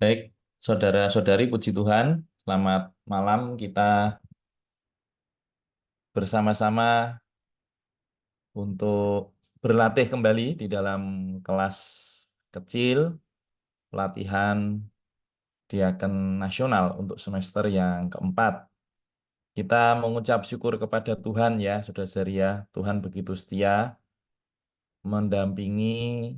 Baik, saudara-saudari, puji Tuhan. Selamat malam. Kita bersama-sama untuk berlatih kembali di dalam kelas kecil, pelatihan Diaken Nasional untuk semester yang keempat. Kita mengucap syukur kepada Tuhan ya, saudara-saudari ya. Tuhan begitu setia, mendampingi,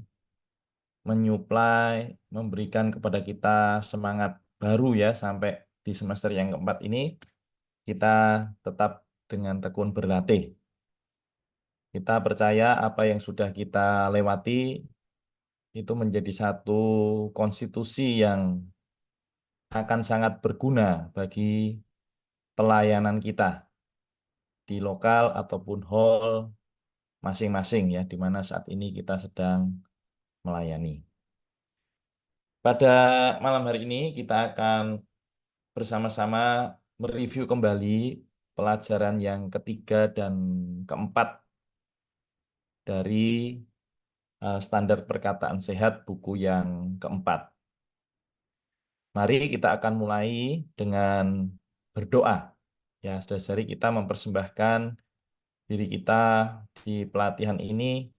menyuplai, memberikan kepada kita semangat baru ya, sampai di semester yang keempat ini kita tetap dengan tekun berlatih. Kita percaya apa yang sudah kita lewati itu menjadi satu konstitusi yang akan sangat berguna bagi pelayanan kita di lokal ataupun hall masing-masing ya, di mana saat ini kita sedang melayani. Pada malam hari ini kita akan bersama-sama mereview kembali pelajaran yang ketiga dan keempat dari Standar Perkataan Sehat buku yang keempat. Mari kita akan mulai dengan berdoa. Ya, saudara-saudari, kita mempersembahkan diri kita di pelatihan ini.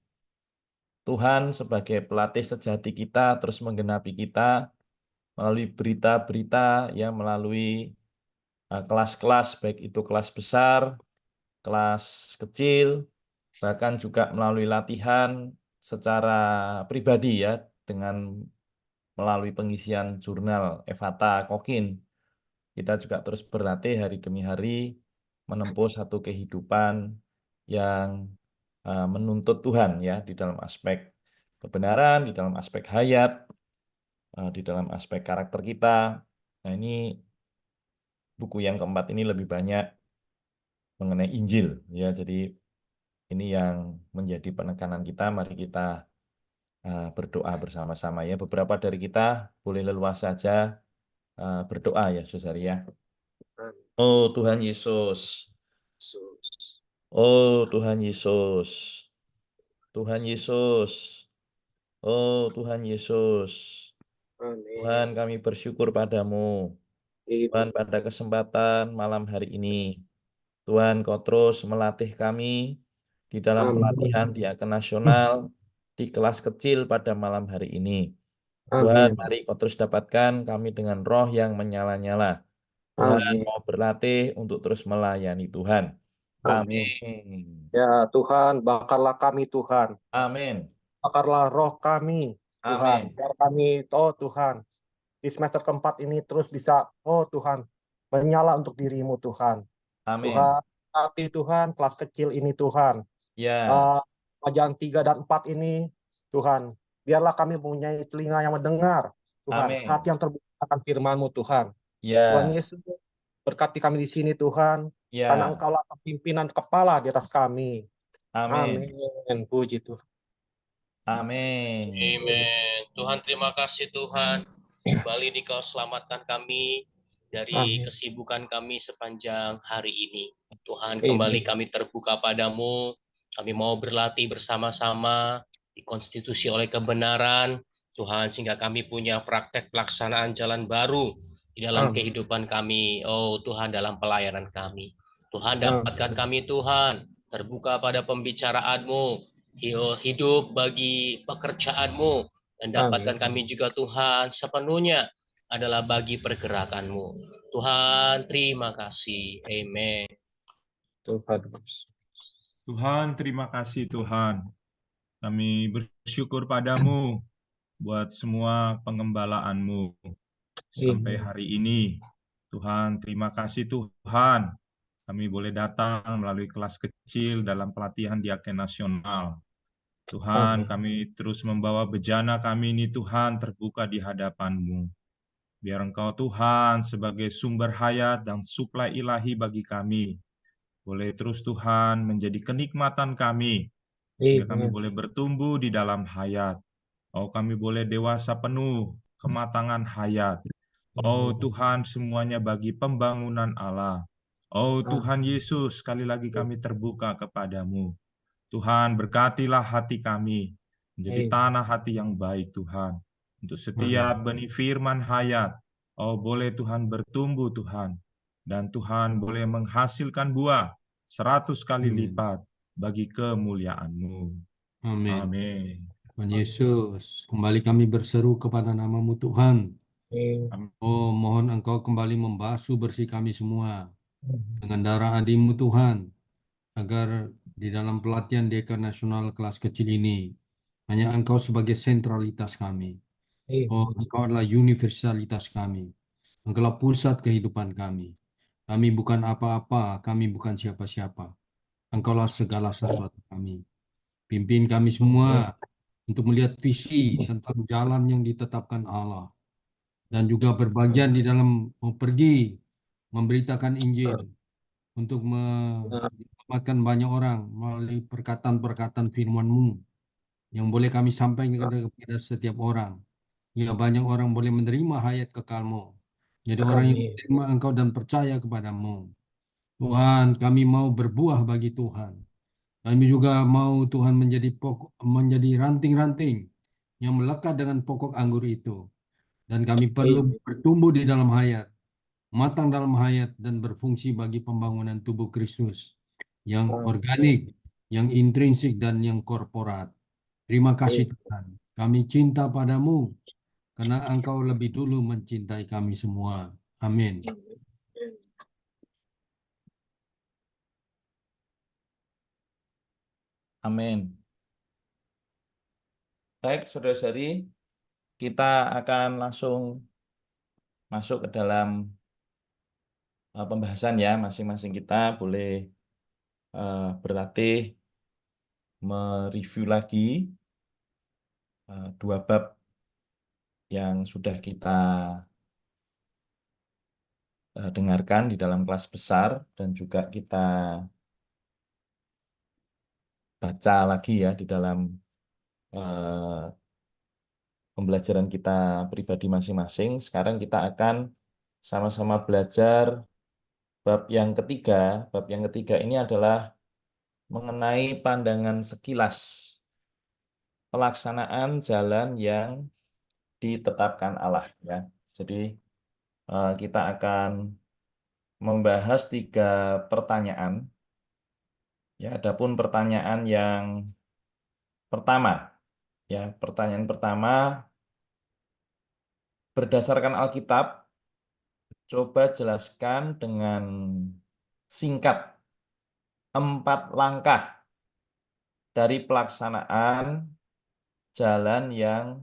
Tuhan sebagai pelatih sejati kita terus menggenapi kita melalui berita-berita, ya, melalui kelas-kelas, baik itu kelas besar, kelas kecil, bahkan juga melalui latihan secara pribadi ya, dengan melalui pengisian jurnal Evata Kokin. Kita juga terus berlatih hari demi hari menempuh satu kehidupan yang menuntut Tuhan ya, di dalam aspek kebenaran, di dalam aspek hayat, di dalam aspek karakter kita. Nah, ini buku yang keempat ini lebih banyak mengenai Injil ya. Jadi ini yang menjadi penekanan kita. Mari kita berdoa bersama-sama ya. Beberapa dari kita boleh leluasa saja berdoa ya, saudari ya. Oh Tuhan Yesus, oh Tuhan Yesus, Tuhan Yesus, oh Tuhan Yesus, Amin. Tuhan kami bersyukur padamu. Tuhan, pada kesempatan malam hari ini, Tuhan Kau terus melatih kami di dalam Amin. pelatihan Diaken Nasional di kelas kecil pada malam hari ini. Tuhan, Amin. mari Kau terus dapatkan kami dengan roh yang menyala-nyala. Tuhan Amin. mau berlatih untuk terus melayani Tuhan. Amin. Amin. Ya Tuhan, bakarlah kami Tuhan. Amin. Bakarlah roh kami Tuhan. Amin. Biar kami, oh Tuhan, di semester keempat ini terus bisa, oh Tuhan, menyala untuk dirimu Tuhan. Amin. Tuhan, tapi Tuhan, kelas kecil ini Tuhan. Ya. Uh, Pelajaran 3 dan 4 ini, Tuhan, biarlah kami mempunyai telinga yang mendengar, Tuhan, hati Amin. yang terbuka akan firman-Mu, Tuhan. Tuhan Ya. Yesus, berkati kami di sini Tuhan, karena Ya. Engkaulah pimpinan kepala di atas kami. Amin. Amin. Puji Tuhan. Amin. Amin. Tuhan, terima kasih Tuhan. Kembali Dikau selamatkan kami dari Amin. kesibukan kami sepanjang hari ini. Tuhan, Amin. kembali kami terbuka padamu. Kami mau berlatih bersama-sama, dikonstitusi oleh kebenaran. Tuhan, sehingga kami punya praktek pelaksanaan jalan baru di dalam Amin. kehidupan kami. Oh Tuhan, dalam pelayanan kami. Tuhan, dapatkan Amin. kami Tuhan, terbuka pada pembicaraan-Mu, hidup bagi pekerjaan-Mu, dan Amin. dapatkan kami juga Tuhan sepenuhnya adalah bagi pergerakan-Mu. Tuhan, terima kasih. Amin. Tuhan. Tuhan, terima kasih Tuhan. Kami bersyukur padamu buat semua pengembalaan-Mu sampai Amin. hari ini. Tuhan, terima kasih Tuhan. Kami boleh datang melalui kelas kecil dalam pelatihan Diaken Nasional. Tuhan, Amin. kami terus membawa bejana kami ini Tuhan terbuka di hadapan-Mu. Biar Engkau Tuhan sebagai sumber hayat dan suplai ilahi bagi kami, boleh terus Tuhan menjadi kenikmatan kami, sehingga kami Amin. boleh bertumbuh di dalam hayat. Oh, kami boleh dewasa penuh kematangan hayat. Oh Tuhan, semuanya bagi pembangunan Allah. Oh Tuhan Yesus, sekali lagi kami terbuka kepadamu. Tuhan, berkatilah hati kami menjadi tanah hati yang baik Tuhan. untuk setiap benih firman hayat. Oh, boleh Tuhan bertumbuh Tuhan. Dan Tuhan boleh menghasilkan buah 100 kali Amin. lipat bagi kemuliaan-Mu. Amin. Amin. Tuhan Yesus, kembali kami berseru kepada nama-Mu Tuhan. Amin. Oh, mohon Engkau kembali membasuh bersih kami semua dengan darah adi-Mu Tuhan, agar di dalam pelatihan Dekan Nasional kelas kecil ini, hanya Engkau sebagai sentralitas kami. Oh, Engkau adalah universalitas kami. Engkaulah pusat kehidupan kami. Kami bukan apa-apa, kami bukan siapa-siapa. Engkaulah segala sesuatu kami. Pimpin kami semua untuk melihat visi tentang jalan yang ditetapkan Allah. Dan juga berbagian di dalam pergi memberitakan Injil untuk menyelamatkan banyak orang melalui perkataan-perkataan firman-Mu yang boleh kami sampaikan kepada setiap orang. Ya, banyak orang boleh menerima hayat kekal-Mu. Jadi orang yang menerima Engkau dan percaya kepadamu. Tuhan, kami mau berbuah bagi Tuhan. Kami juga mau Tuhan menjadi ranting-ranting yang melekat dengan pokok anggur itu. Dan kami perlu bertumbuh di dalam hayat, matang dalam hayat, dan berfungsi bagi pembangunan tubuh Kristus yang organik, yang intrinsik, dan yang korporat. Terima kasih Tuhan. Kami cinta padamu, karena Engkau lebih dulu mencintai kami semua. Amin. Amin. Baik, saudara-saudari, kita akan langsung masuk ke dalam pembahasan ya. Masing-masing kita boleh berlatih mereview lagi 2 bab yang sudah kita dengarkan di dalam kelas besar, dan juga kita baca lagi ya di dalam pembelajaran kita pribadi masing-masing. Sekarang kita akan sama-sama belajar bab yang ketiga. Bab yang ketiga ini adalah mengenai pandangan sekilas pelaksanaan jalan yang ditetapkan Allah ya. Jadi kita akan membahas 3 pertanyaan. Ya, adapun pertanyaan yang pertama, ya, pertanyaan pertama, berdasarkan Alkitab, coba jelaskan dengan singkat 4 langkah dari pelaksanaan jalan yang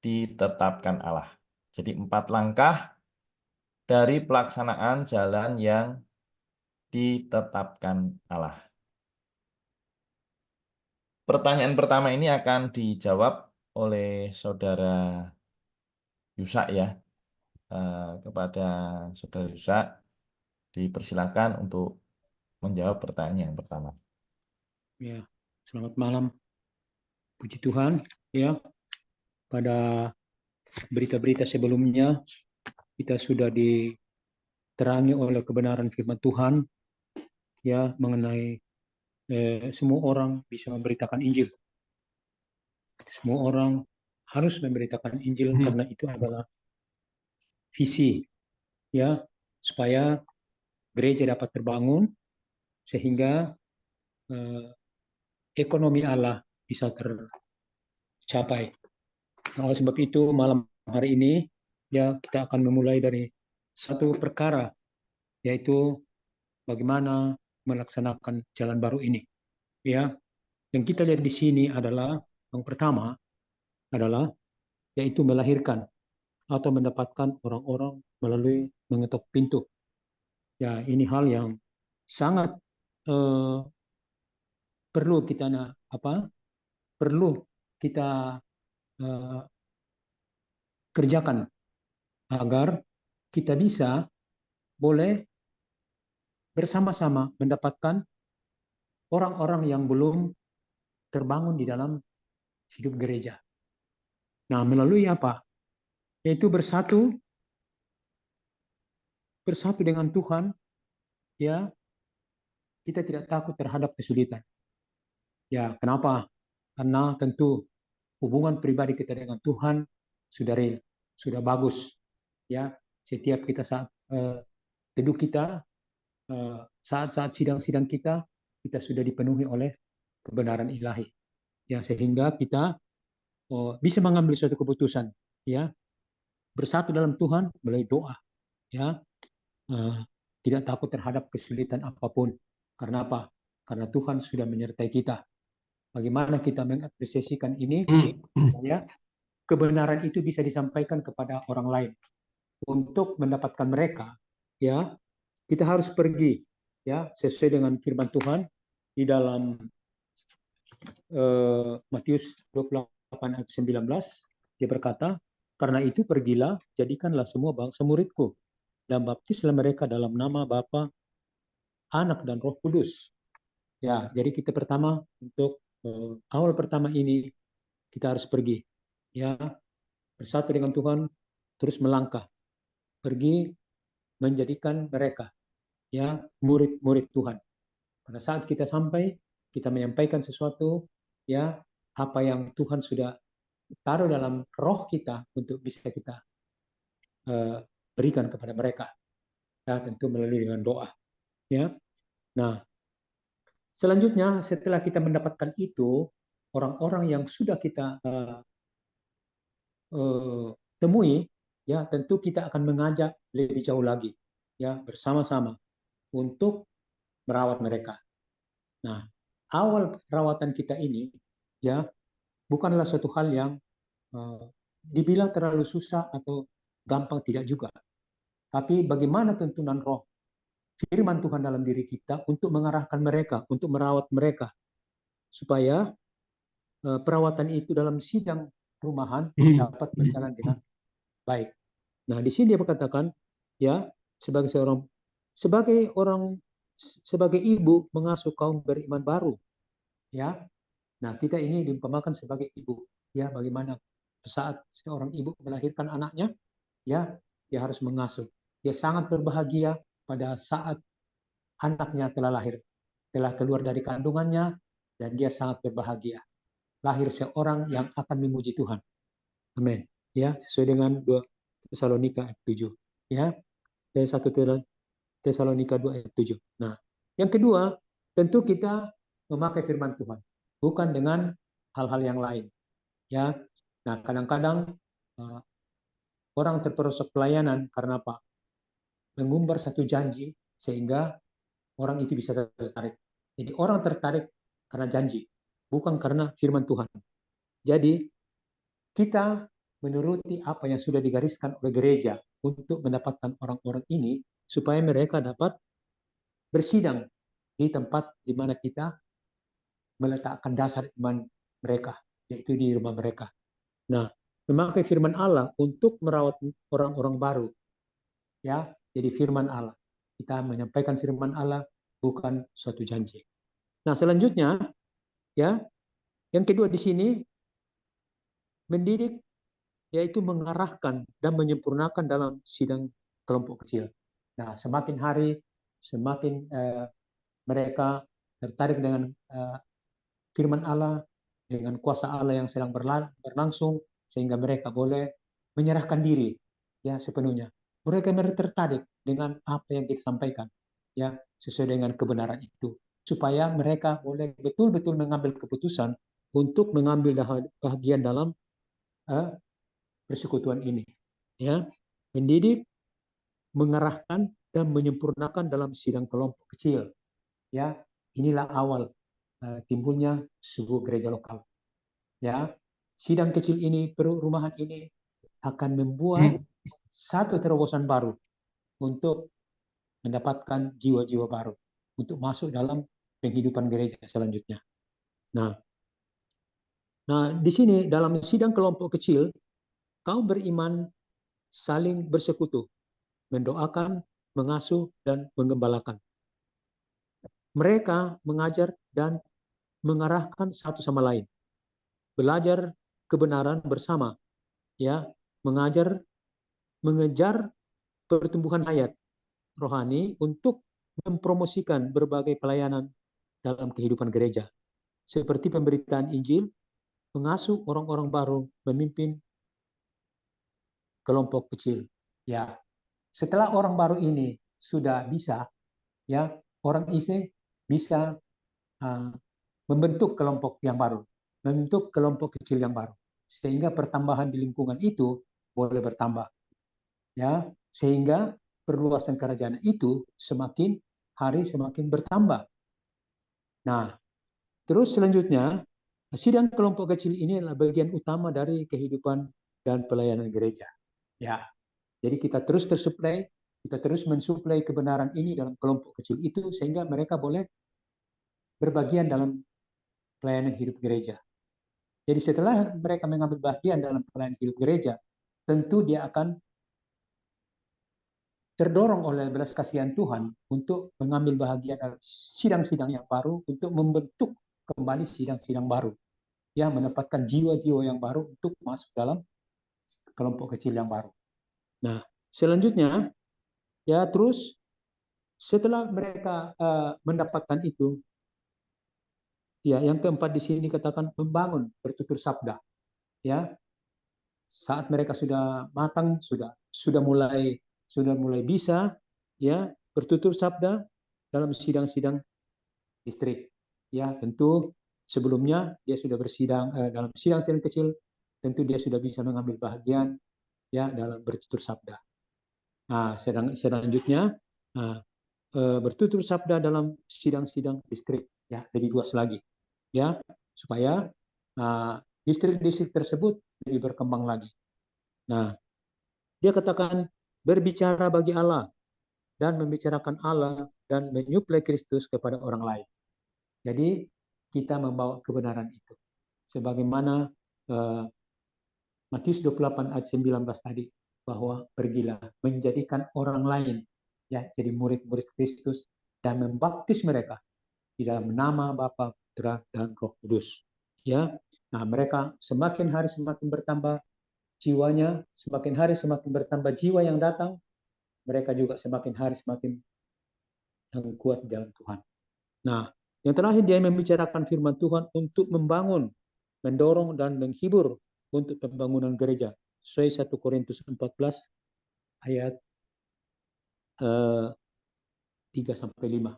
ditetapkan Allah. Jadi 4 langkah dari pelaksanaan jalan yang ditetapkan Allah. Pertanyaan pertama ini akan dijawab oleh saudara Yusak ya. Kepada saudara Yusak dipersilakan untuk menjawab pertanyaan yang pertama. Ya, selamat malam. Puji Tuhan, ya. Pada berita-berita sebelumnya kita sudah diterangi oleh kebenaran firman Tuhan, ya, mengenai semua orang bisa memberitakan Injil. Semua orang harus memberitakan Injil karena itu adalah visi, ya, supaya gereja dapat terbangun sehingga ekonomi Allah bisa tercapai. Nah, oleh sebab itu malam hari ini ya kita akan memulai dari satu perkara, yaitu bagaimana melaksanakan jalan baru ini. Ya, yang kita lihat di sini adalah yang pertama adalah yaitu melahirkan atau mendapatkan orang-orang melalui mengetuk pintu. Ya, ini hal yang sangat perlu kita kerjakan agar kita bisa boleh bersama-sama mendapatkan orang-orang yang belum terbangun di dalam hidup gereja. Nah, melalui apa? Yaitu bersatu dengan Tuhan, ya, kita tidak takut terhadap kesulitan. Ya, kenapa? Karena tentu hubungan pribadi kita dengan Tuhan sudah real, sudah bagus. Ya, setiap kita saat teduh kita, saat-saat sidang-sidang kita sudah dipenuhi oleh kebenaran ilahi. Ya, sehingga kita bisa mengambil suatu keputusan, ya, bersatu dalam Tuhan melalui doa, ya, tidak takut terhadap kesulitan apapun. Karena apa? Karena Tuhan sudah menyertai kita. Bagaimana kita mengapresiasikan ini? Ya, kebenaran itu bisa disampaikan kepada orang lain. Untuk mendapatkan mereka, ya, kita harus pergi, ya, sesuai dengan firman Tuhan di dalam Matius 28 ayat 19, dia berkata, karena itu pergilah, jadikanlah semua bangsa muridku, dan baptislah mereka dalam nama Bapa, Anak, dan Roh Kudus. Ya, jadi kita pertama untuk awal pertama ini kita harus pergi, ya, bersatu dengan Tuhan, terus melangkah, pergi menjadikan mereka, ya, murid-murid Tuhan. Pada saat kita sampai, kita menyampaikan sesuatu, ya, apa yang Tuhan sudah taruh dalam roh kita untuk bisa kita berikan kepada mereka. Ya, tentu melalui dengan doa. Ya, nah, selanjutnya setelah kita mendapatkan itu, orang-orang yang sudah kita temui, ya, tentu kita akan mengajak lebih jauh lagi, ya, bersama-sama untuk merawat mereka. Nah, awal perawatan kita ini, ya, bukanlah suatu hal yang dibilang terlalu susah atau gampang, tidak juga. Tapi bagaimana tuntunan roh firman Tuhan dalam diri kita untuk mengarahkan mereka, untuk merawat mereka, supaya perawatan itu dalam sidang rumahan dapat berjalan dengan baik. Nah, di sini dia berkatakan, ya, sebagai ibu mengasuh kaum beriman baru, ya. Nah, kita ini diumpamakan sebagai ibu, ya, bagaimana saat seorang ibu melahirkan anaknya, ya, dia harus mengasuh. Dia sangat berbahagia pada saat anaknya telah lahir, telah keluar dari kandungannya, dan dia sangat berbahagia. Lahir seorang yang akan memuji Tuhan. Amin. Ya, sesuai dengan 2 Tesalonika ayat 7. Ya, dari 1 Tesalonika 2 ayat 7. Nah, yang kedua, tentu kita memakai firman Tuhan, bukan dengan hal-hal yang lain. Ya, nah, kadang-kadang orang terperosok pelayanan karena apa? Mengumbar satu janji sehingga orang itu bisa tertarik. Jadi orang tertarik karena janji, bukan karena firman Tuhan. Jadi kita menuruti apa yang sudah digariskan oleh gereja untuk mendapatkan orang-orang ini supaya mereka dapat bersidang di tempat di mana kita meletakkan dasar iman mereka, yaitu di rumah mereka. Nah, memakai firman Allah untuk merawat orang-orang baru, ya. Jadi firman Allah, kita menyampaikan firman Allah, bukan suatu janji. Nah, selanjutnya, ya, yang kedua di sini mendidik, yaitu mengarahkan dan menyempurnakan dalam sidang kelompok kecil. Nah, semakin hari semakin mereka tertarik dengan firman Allah, dengan kuasa Allah yang sedang berlangsung, sehingga mereka boleh menyerahkan diri, ya, sepenuhnya. Mereka tertarik dengan apa yang kita sampaikan, ya, sesuai dengan kebenaran itu, supaya mereka boleh betul-betul mengambil keputusan untuk mengambil bagian dalam persekutuan ini, ya. Mendidik, mengarahkan, dan menyempurnakan dalam sidang kelompok kecil, ya. Inilah awal timbulnya sebuah gereja lokal, ya. Sidang kecil ini, perumahan ini akan membuat satu terobosan baru untuk mendapatkan jiwa-jiwa baru untuk masuk dalam penghidupan gereja selanjutnya. Nah, di sini dalam sidang kelompok kecil, kaum beriman saling bersekutu, mendoakan, mengasuh, dan menggembalakan. Mereka mengajar dan mengarahkan satu sama lain, belajar kebenaran bersama, ya, mengejar pertumbuhan hayat rohani untuk mempromosikan berbagai pelayanan dalam kehidupan gereja, seperti pemberitaan Injil, mengasuh orang-orang baru, memimpin kelompok kecil. Ya, setelah orang baru ini sudah bisa, ya, orang isi bisa membentuk kelompok yang baru, membentuk kelompok kecil yang baru, sehingga pertambahan di lingkungan itu boleh bertambah, ya, sehingga perluasan kerajaan itu semakin hari semakin bertambah. Nah, terus selanjutnya, sidang kelompok kecil ini adalah bagian utama dari kehidupan dan pelayanan gereja. Ya, jadi kita terus tersuplai, kita terus mensuplai kebenaran ini dalam kelompok kecil itu sehingga mereka boleh berbagian dalam pelayanan hidup gereja. Jadi setelah mereka mengambil bagian dalam pelayanan hidup gereja, tentu dia akan terdorong oleh belas kasihan Tuhan untuk mengambil bahagian dalam sidang-sidang yang baru, untuk membentuk kembali sidang-sidang baru, ya, menempatkan jiwa-jiwa yang baru untuk masuk dalam kelompok kecil yang baru. Nah, selanjutnya, ya, terus setelah mereka mendapatkan itu, ya, yang keempat di sini katakan membangun, bertutur sabda, ya. Saat mereka sudah matang, sudah mulai bisa, ya, bertutur sabda dalam sidang-sidang distrik. Ya, tentu sebelumnya dia sudah bersidang dalam sidang-sidang kecil, tentu dia sudah bisa mengambil bagian, ya, dalam bertutur sabda. Nah, selanjutnya bertutur sabda dalam sidang-sidang distrik, ya, lebih luas lagi, ya, supaya distrik-distrik tersebut lebih berkembang lagi. Nah, dia katakan berbicara bagi Allah dan membicarakan Allah dan menyuplai Kristus kepada orang lain. Jadi kita membawa kebenaran itu. Sebagaimana Matius 28 ayat 19 tadi, bahwa pergilah menjadikan orang lain, ya, jadi murid-murid Kristus dan membaptis mereka di dalam nama Bapa, Putra dan Roh Kudus. Ya, nah mereka semakin hari semakin bertambah jiwanya, semakin hari semakin bertambah jiwa yang datang, mereka juga semakin hari semakin kuat di dalam Tuhan. Nah, yang terakhir dia membicarakan firman Tuhan untuk membangun, mendorong dan menghibur untuk pembangunan gereja. Sesuai 1 Korintus 14 ayat 3-5.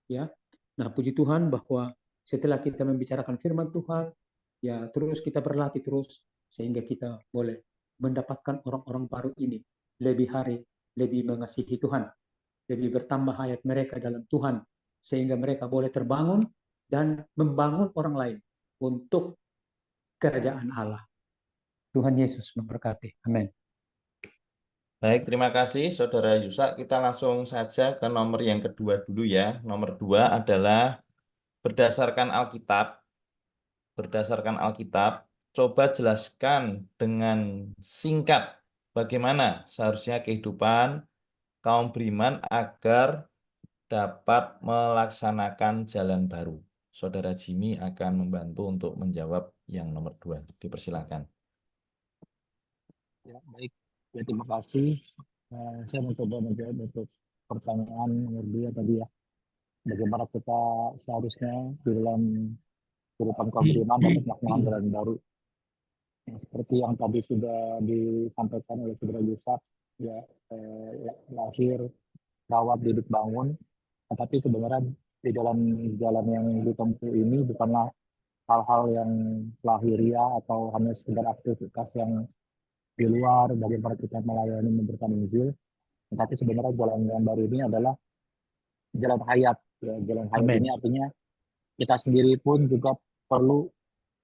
Ya. Nah, puji Tuhan bahwa setelah kita membicarakan firman Tuhan, ya, terus kita berlatih terus sehingga kita boleh mendapatkan orang-orang baru ini lebih hari lebih mengasihi Tuhan, lebih bertambah hayat mereka dalam Tuhan, sehingga mereka boleh terbangun dan membangun orang lain untuk kerajaan Allah. Tuhan Yesus memberkati. Amin. Baik, terima kasih Saudara Yusak. Kita langsung saja ke nomor yang kedua dulu ya. Nomor 2 adalah berdasarkan Alkitab. Berdasarkan Alkitab, coba jelaskan dengan singkat bagaimana seharusnya kehidupan kaum beriman agar dapat melaksanakan jalan baru. Saudara Jimmy akan membantu untuk menjawab yang nomor 2. Dipersilakan. Ya, baik. Ya, terima kasih. Saya mencoba menjawab untuk pertanyaan nomor 2 tadi ya. Bagaimana kita seharusnya di dalam kehidupan kaum beriman dapat melaksanakan jalan baru. Nah, seperti yang tadi sudah disampaikan oleh Saudara Yusak, ya, lahir, rawat, didik, bangun. Tetapi sebenarnya di dalam jalan yang ditempuh ini bukanlah hal-hal yang lahiriah atau hanya sekedar aktivitas yang di luar bagaimana kita melayani memberikan Injil, tetapi sebenarnya jalan yang baru ini adalah jalan hayat. Ya, jalan hayat Amin. ini artinya kita sendiri pun juga perlu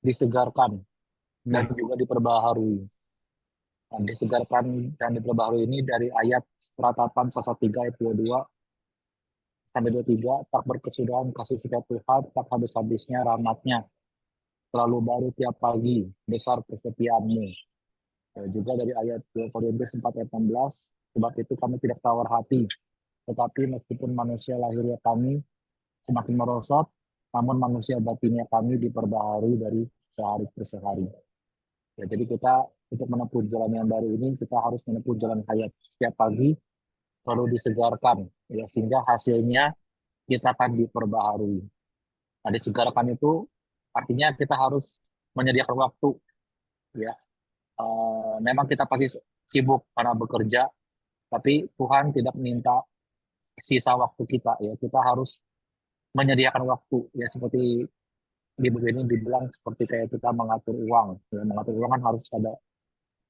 disegarkan dan juga diperbaharui. Dan disegarkan dan diperbaharui ini dari ayat Ratapan pasal 3 ayat 22 sampai 23, tak berkesudahan kasih setia Tuhan, tak habis-habisnya rahmatnya, selalu baru tiap pagi, besar kesetiaanmu. Ya, juga dari ayat 2 Korintus 4 ayat 16, sebab itu kami tidak tawar hati, tetapi meskipun manusia lahirnya kami semakin merosot, namun manusia batinnya kami diperbaharui dari sehari ke sehari. Ya, jadi kita untuk menempuh jalan yang baru ini, kita harus menempuh jalan hayat setiap pagi, perlu disegarkan, ya, sehingga hasilnya kita akan diperbaharui. Nah, disegarkan itu artinya kita harus menyediakan waktu, ya. Memang kita pasti sibuk karena bekerja, tapi Tuhan tidak minta sisa waktu kita ya. Kita harus menyediakan waktu ya, seperti di buku ini dibilang seperti kayak kita mengatur uang. Ya, mengatur uang kan harus ada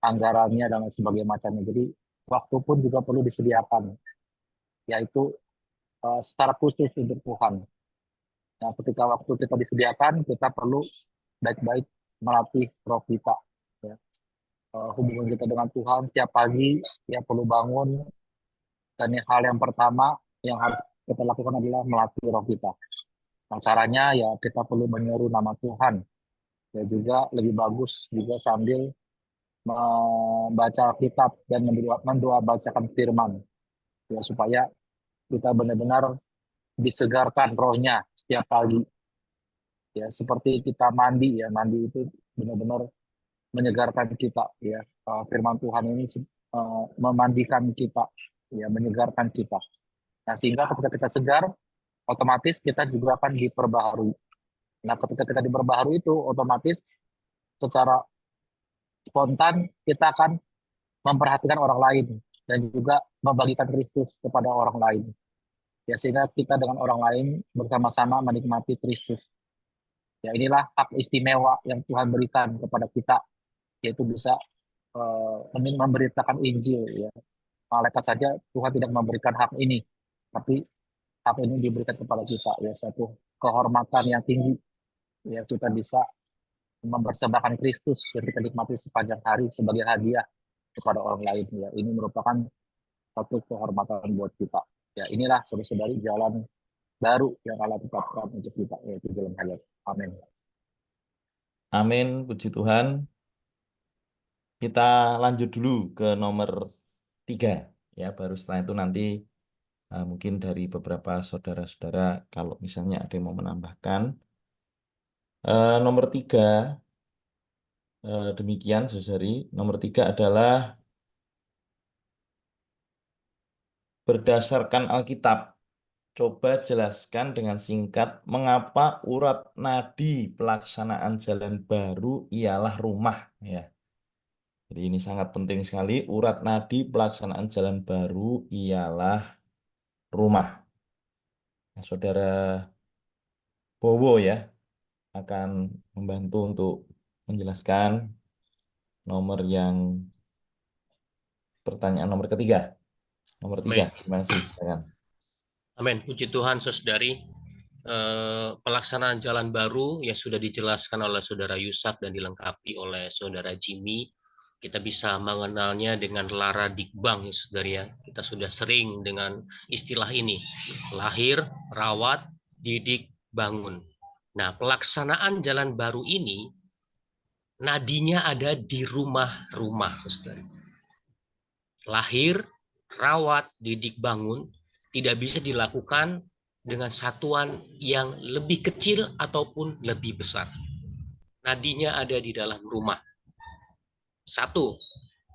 anggarannya dan sebagainya macamnya. Jadi waktu pun juga perlu disediakan, yaitu secara khusus untuk Tuhan. Nah, ketika waktu kita disediakan, kita perlu baik-baik melatih roh kita. Ya. Hubungan kita dengan Tuhan setiap pagi ya perlu bangun, dan hal yang pertama yang harus kita lakukan adalah melatih roh kita. Nah, caranya ya kita perlu menyeru nama Tuhan. Ya juga lebih bagus juga sambil membaca kitab dan mendoa bacakan firman. Ya, supaya kita benar-benar disegarkan rohnya setiap pagi. Ya, seperti kita mandi ya, mandi itu benar-benar menyegarkan kita ya. Firman Tuhan ini memandikan kita, ya, menyegarkan kita. Nah, sehingga ketika kita segar, otomatis kita juga akan diperbaharui. Nah, ketika kita diperbaharui itu otomatis secara spontan kita akan memperhatikan orang lain dan juga membagikan Kristus kepada orang lain. Ya, sehingga kita dengan orang lain bersama-sama menikmati Kristus. Ya, inilah hak istimewa yang Tuhan berikan kepada kita, yaitu bisa memberitakan Injil. Ya. Malaikat saja Tuhan tidak memberikan hak ini, tapi hak ini diberikan kepada kita. Ya, satu kehormatan yang tinggi. Ya, kita bisa mempersembahkan Kristus yang kita nikmati sepanjang hari sebagai hadiah kepada orang lain. Ya, ini merupakan satu kehormatan buat kita. Ya, inilah saudara-saudari jalan baru yang Allah tetapkan untuk kita, yaitu jalan hayat. Amin. Amin, puji Tuhan. Kita lanjut dulu ke nomor 3 ya, baru setelah itu nanti mungkin dari beberapa saudara-saudara kalau misalnya ada yang mau menambahkan. Nomor 3 demikian saudari. Nomor 3 adalah berdasarkan Alkitab. Coba jelaskan dengan singkat mengapa urat nadi pelaksanaan jalan baru ialah rumah ya. Jadi ini sangat penting sekali, urat nadi pelaksanaan jalan baru ialah rumah. Nah, Saudara Bowo ya akan membantu untuk menjelaskan pertanyaan nomor ketiga. Nomor 3, terima kasih. Silakan. Amin. Puji Tuhan, saudari. Pelaksanaan jalan baru yang sudah dijelaskan oleh saudara Yusak dan dilengkapi oleh saudara Jimmy. Kita bisa mengenalnya dengan Lara Dikbang, ya saudari ya. Kita sudah sering dengan istilah ini. Lahir, rawat, didik, bangun. Nah, pelaksanaan jalan baru ini nadinya ada di rumah-rumah, saudari. Lahir, rawat, didik, bangun tidak bisa dilakukan dengan satuan yang lebih kecil ataupun lebih besar. Nadinya ada di dalam rumah. Satu,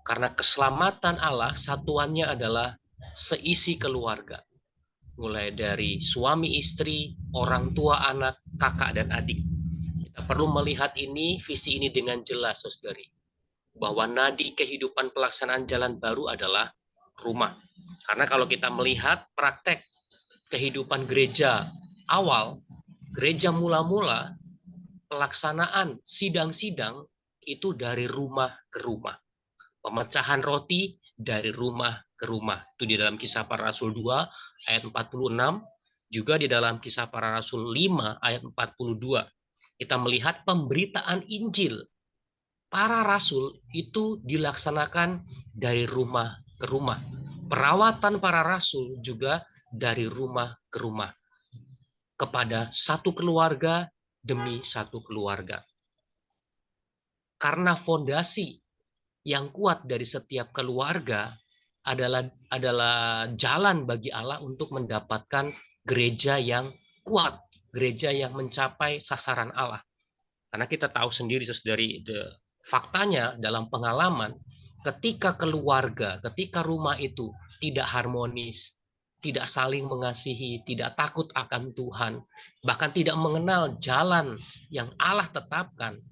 karena keselamatan Allah, satuannya adalah seisi keluarga. Mulai dari suami istri, orang tua anak, kakak dan adik. Kita perlu melihat ini, visi ini dengan jelas, saudari. Bahwa nadi kehidupan pelaksanaan jalan baru adalah rumah. Karena kalau kita melihat praktek kehidupan gereja awal, gereja mula-mula, pelaksanaan sidang-sidang itu dari rumah ke rumah. Pemecahan roti dari rumah ke rumah. Itu di dalam Kisah Para Rasul 2 ayat 46, juga di dalam Kisah Para Rasul 5 ayat 42. Kita melihat pemberitaan Injil para rasul itu dilaksanakan dari rumah ke rumah. Perawatan para rasul juga dari rumah ke rumah. Kepada satu keluarga demi satu keluarga. Karena fondasi yang kuat dari setiap keluarga adalah jalan bagi Allah untuk mendapatkan gereja yang kuat, gereja yang mencapai sasaran Allah. Karena kita tahu sendiri saudari, faktanya dalam pengalaman, ketika keluarga, ketika rumah itu tidak harmonis, tidak saling mengasihi, tidak takut akan Tuhan, bahkan tidak mengenal jalan yang Allah tetapkan,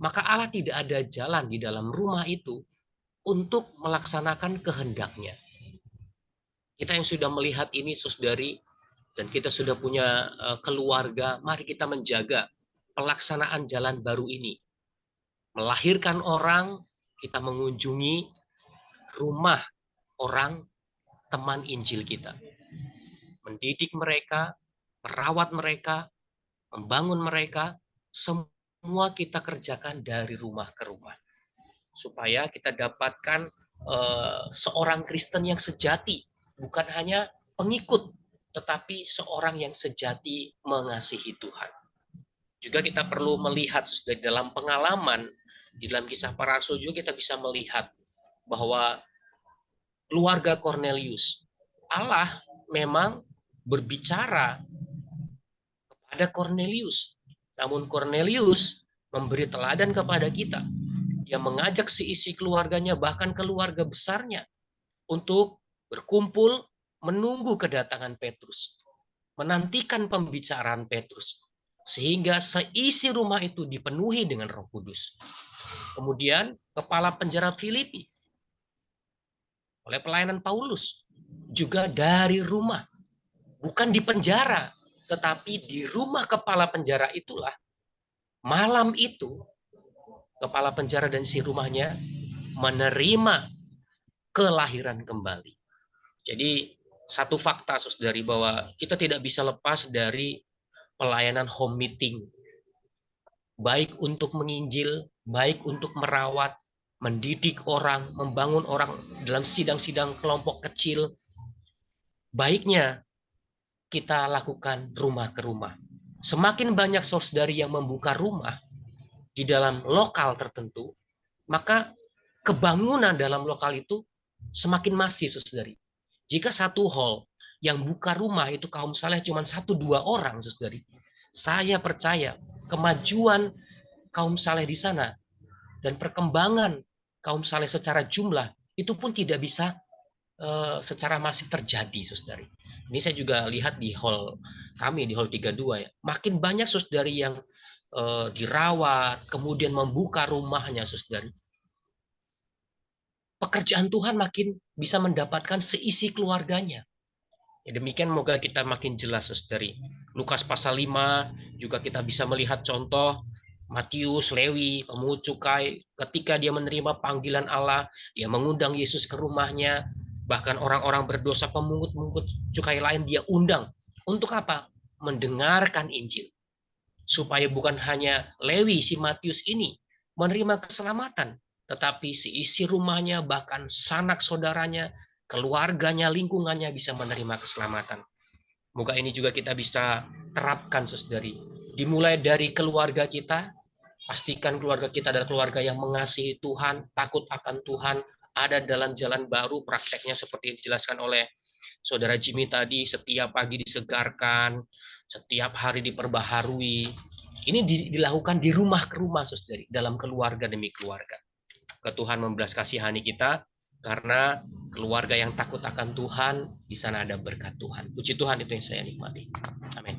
maka Allah tidak ada jalan di dalam rumah itu untuk melaksanakan kehendaknya. Kita yang sudah melihat ini, saudari, dan kita sudah punya keluarga, mari kita menjaga pelaksanaan jalan baru ini. Melahirkan orang, kita mengunjungi rumah orang teman Injil kita. Mendidik mereka, merawat mereka, membangun mereka, semua kita kerjakan dari rumah ke rumah. Supaya kita dapatkan seorang Kristen yang sejati, bukan hanya pengikut, tetapi seorang yang sejati mengasihi Tuhan. Juga kita perlu melihat dari dalam pengalaman, di dalam kisah para rasul juga kita bisa melihat bahwa keluarga Cornelius, Allah memang berbicara kepada Cornelius. Namun Cornelius memberi teladan kepada kita. Dia mengajak seisi keluarganya, bahkan keluarga besarnya, untuk berkumpul menunggu kedatangan Petrus. Menantikan pembicaraan Petrus. Sehingga seisi rumah itu dipenuhi dengan Roh Kudus. Kemudian kepala penjara Filipi oleh pelayanan Paulus juga dari rumah, bukan di penjara, tetapi di rumah kepala penjara itulah malam itu kepala penjara dan si rumahnya menerima kelahiran kembali. Jadi satu fakta, saudari, bahwa kita tidak bisa lepas dari pelayanan home meeting, baik untuk menginjil, baik untuk merawat, mendidik orang, membangun orang dalam sidang-sidang kelompok kecil. Baiknya kita lakukan rumah ke rumah. Semakin banyak saudari yang membuka rumah di dalam lokal tertentu, maka kebangunan dalam lokal itu semakin masif, saudari. Jika satu hall yang buka rumah itu kaum saleh cuma 1-2 orang, saudari, saya percaya kemajuan kaum saleh di sana dan perkembangan kaum saleh secara jumlah itu pun tidak bisa secara masif terjadi, saudari. Ini saya juga lihat di hall kami, di hall 32 ya. Makin banyak saudari yang dirawat, kemudian membuka rumahnya, saudari. Pekerjaan Tuhan makin bisa mendapatkan seisi keluarganya. Ya, demikian moga kita makin jelas, saudari. Lukas pasal 5 juga kita bisa melihat contoh Matius, Lewi, pemungut cukai, ketika dia menerima panggilan Allah, dia mengundang Yesus ke rumahnya, bahkan orang-orang berdosa, pemungut cukai lain dia undang. Untuk apa? Mendengarkan Injil. Supaya bukan hanya Lewi, si Matius ini, menerima keselamatan, tetapi seisi rumahnya, bahkan sanak saudaranya, keluarganya, lingkungannya bisa menerima keselamatan. Moga ini juga kita bisa terapkan, saudari. Dimulai dari keluarga kita, pastikan keluarga kita adalah keluarga yang mengasihi Tuhan, takut akan Tuhan, ada dalam jalan baru, prakteknya seperti yang dijelaskan oleh saudara Jimmy tadi, setiap pagi disegarkan, setiap hari diperbaharui. Ini dilakukan di rumah ke rumah, saudari, dalam keluarga demi keluarga. Ke Tuhan membelas kasihani kita, karena keluarga yang takut akan Tuhan, di sana ada berkat Tuhan. Puji Tuhan, itu yang saya nikmati. Amin.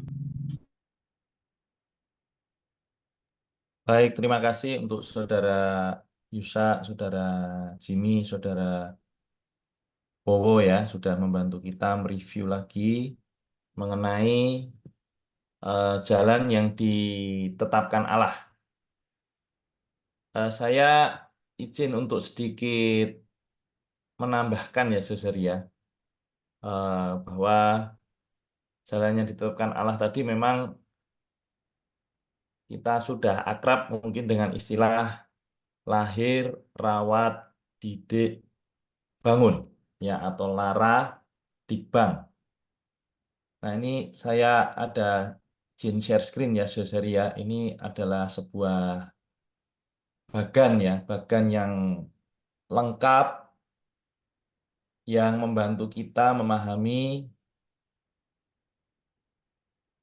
Baik, terima kasih untuk saudara Yusa, saudara Jimmy, saudara Bowo ya, sudah membantu kita mereview lagi mengenai jalan yang ditetapkan Allah. Saya izin untuk sedikit menambahkan ya, saudara ya, bahwa jalan yang ditetapkan Allah tadi memang kita sudah akrab mungkin dengan istilah lahir, rawat, didik, bangun, ya, atau lara, dikbang. Nah, ini saya ada izin share screen ya, saudara ya. Ini adalah sebuah bagan ya, bagan yang lengkap yang membantu kita memahami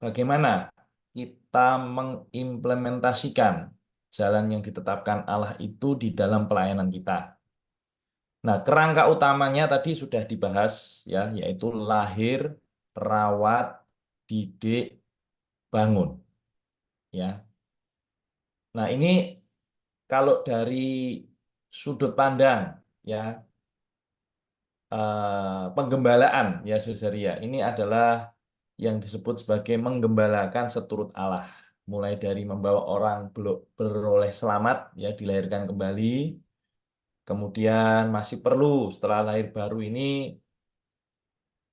bagaimana kita mengimplementasikan jalan yang ditetapkan Allah itu di dalam pelayanan kita. Nah, kerangka utamanya tadi sudah dibahas ya, yaitu lahir, rawat, didik, bangun. Ya. Nah, ini kalau dari sudut pandang ya penggembalaan ya Saudara. Ini adalah yang disebut sebagai menggembalakan seturut Allah. Mulai dari membawa orang beroleh selamat ya dilahirkan kembali. Kemudian masih perlu setelah lahir baru ini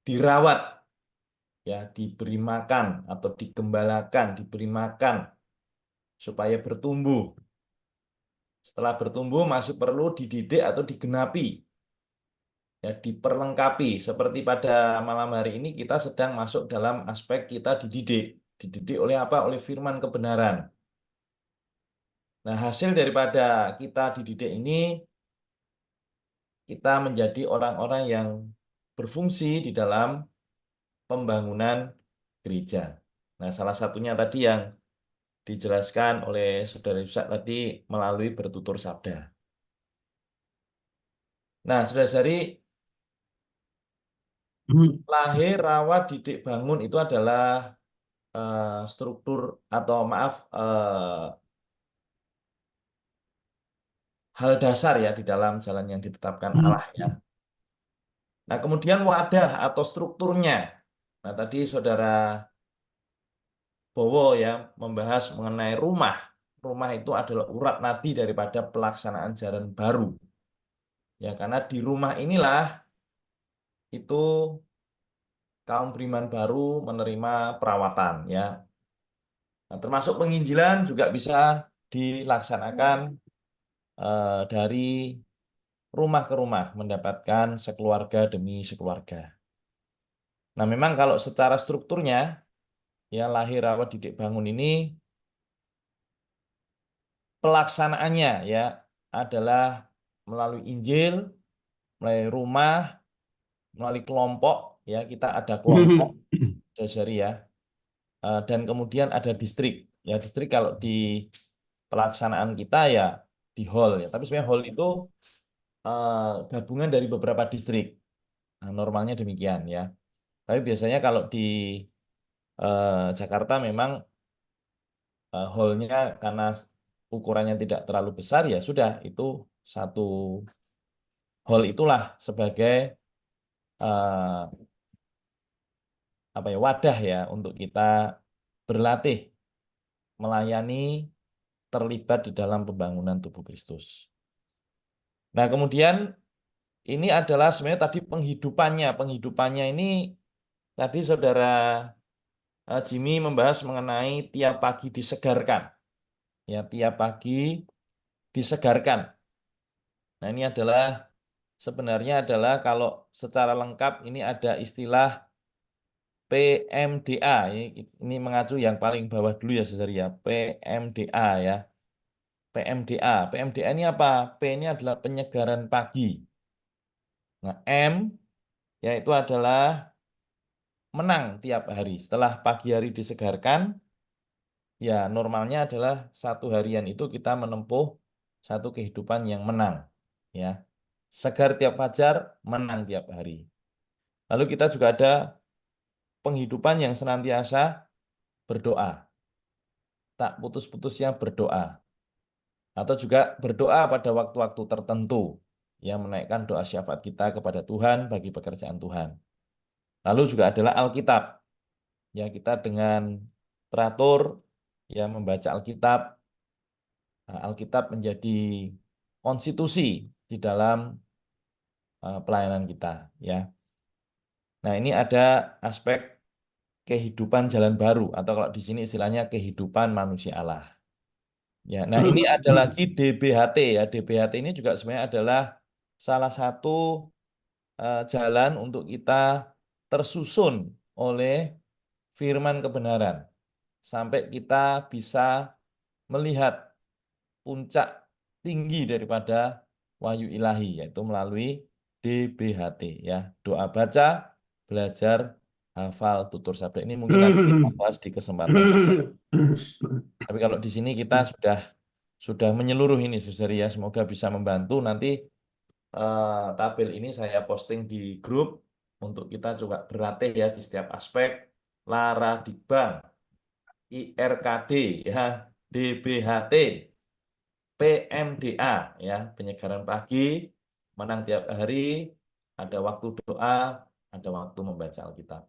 dirawat ya, diberi makan atau digembalakan, diberi makan supaya bertumbuh. Setelah bertumbuh masih perlu dididik atau digenapi. Ya, diperlengkapi. Seperti pada malam hari ini kita sedang masuk dalam aspek kita dididik. Dididik oleh apa? Oleh firman kebenaran. Nah, hasil daripada kita dididik ini, kita menjadi orang-orang yang berfungsi di dalam pembangunan gereja. Nah, salah satunya tadi yang dijelaskan oleh Saudara Yusak tadi melalui bertutur sabda. Nah, saudara-saudari, lahir, rawat, didik, bangun itu adalah struktur atau maaf hal dasar ya di dalam jalan yang ditetapkan Allah ya. Nah, kemudian wadah atau strukturnya. Nah, tadi Saudara Bowo ya membahas mengenai rumah. Rumah itu adalah urat nadi daripada pelaksanaan jalan baru. Ya, karena di rumah inilah itu kaum beriman baru menerima perawatan ya. Nah, termasuk penginjilan juga bisa dilaksanakan dari rumah ke rumah, mendapatkan sekeluarga demi sekeluarga. Nah, memang kalau secara strukturnya ya lahir, rawat, didik, bangun ini pelaksanaannya ya adalah melalui Injil, melalui rumah, melalui kelompok ya, kita ada kelompok saudari ya. Dan kemudian ada distrik. Ya, distrik kalau di pelaksanaan kita ya di hall ya. Tapi sebenarnya hall itu gabungan dari beberapa distrik. Nah, normalnya demikian ya. Tapi biasanya kalau di Jakarta memang hallnya karena ukurannya tidak terlalu besar ya sudah itu satu hall itulah sebagai apa ya wadah ya untuk kita berlatih melayani terlibat di dalam pembangunan tubuh Kristus. Nah, kemudian ini adalah sebenarnya tadi penghidupannya. Penghidupannya ini tadi Saudara Jimmy membahas mengenai tiap pagi disegarkan. Ya, tiap pagi disegarkan. Nah, ini adalah sebenarnya adalah kalau secara lengkap ini ada istilah PMDA. Ini mengacu yang paling bawah dulu ya Saudara ya. PMDA ya. PMDA. PMDA ini apa? P ini adalah penyegaran pagi. Nah, M yaitu adalah menang tiap hari. Setelah pagi hari disegarkan, ya normalnya adalah satu harian itu kita menempuh satu kehidupan yang menang. Ya, segar tiap fajar, menang tiap hari. Lalu kita juga ada penghidupan yang senantiasa berdoa. Tak putus-putusnya berdoa. Atau juga berdoa pada waktu-waktu tertentu yang menaikkan doa syafaat kita kepada Tuhan bagi pekerjaan Tuhan. Lalu juga adalah Alkitab. Ya, kita dengan teratur ya membaca Alkitab. Nah, Alkitab menjadi konstitusi di dalam pelayanan kita ya. Nah, ini ada aspek kehidupan jalan baru atau kalau di sini istilahnya kehidupan manusia Allah. Ya, nah ini ada lagi DBHT ya. DBHT ini juga sebenarnya adalah salah satu jalan untuk kita tersusun oleh firman kebenaran sampai kita bisa melihat puncak tinggi daripada wahyu ilahi yaitu melalui DBHT ya. Doa baca, belajar, hafal, tutur sabda. Ini mungkin nanti kita bahas di kesempatan. Tapi kalau di sini kita sudah menyeluruh ini, saudari ya. Semoga bisa membantu. Nanti tabel ini saya posting di grup untuk kita juga berlatih ya di setiap aspek. Lara Dikbang, IRKD ya, DBHT, PMDA ya, penyegaran pagi, menang tiap hari, ada waktu doa, ada waktu membaca Alkitab.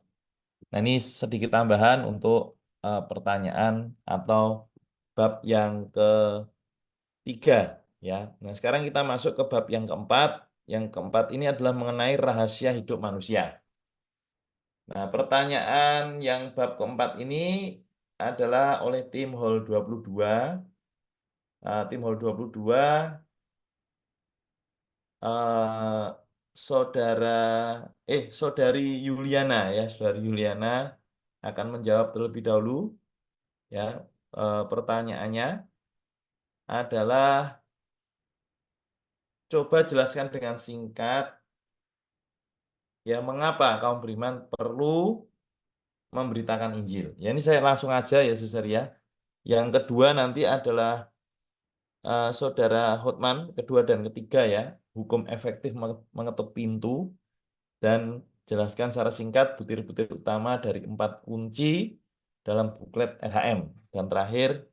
Nah, ini sedikit tambahan untuk pertanyaan atau bab yang ketiga ya. Nah, sekarang kita masuk ke bab yang keempat. Yang keempat ini adalah mengenai rahasia hidup manusia. Nah, pertanyaan yang bab keempat ini adalah oleh tim Hall 22. Tim Hall 22 saudari Yuliana ya, saudari Yuliana akan menjawab terlebih dahulu ya. Pertanyaannya adalah coba jelaskan dengan singkat ya mengapa kaum beriman perlu memberitakan Injil. Ya ini saya langsung aja ya saudara ya. Yang kedua nanti adalah saudara Hotman, kedua dan ketiga ya, hukum efektif mengetuk pintu, dan jelaskan secara singkat butir-butir utama dari 4 kunci dalam buklet LHM. Dan terakhir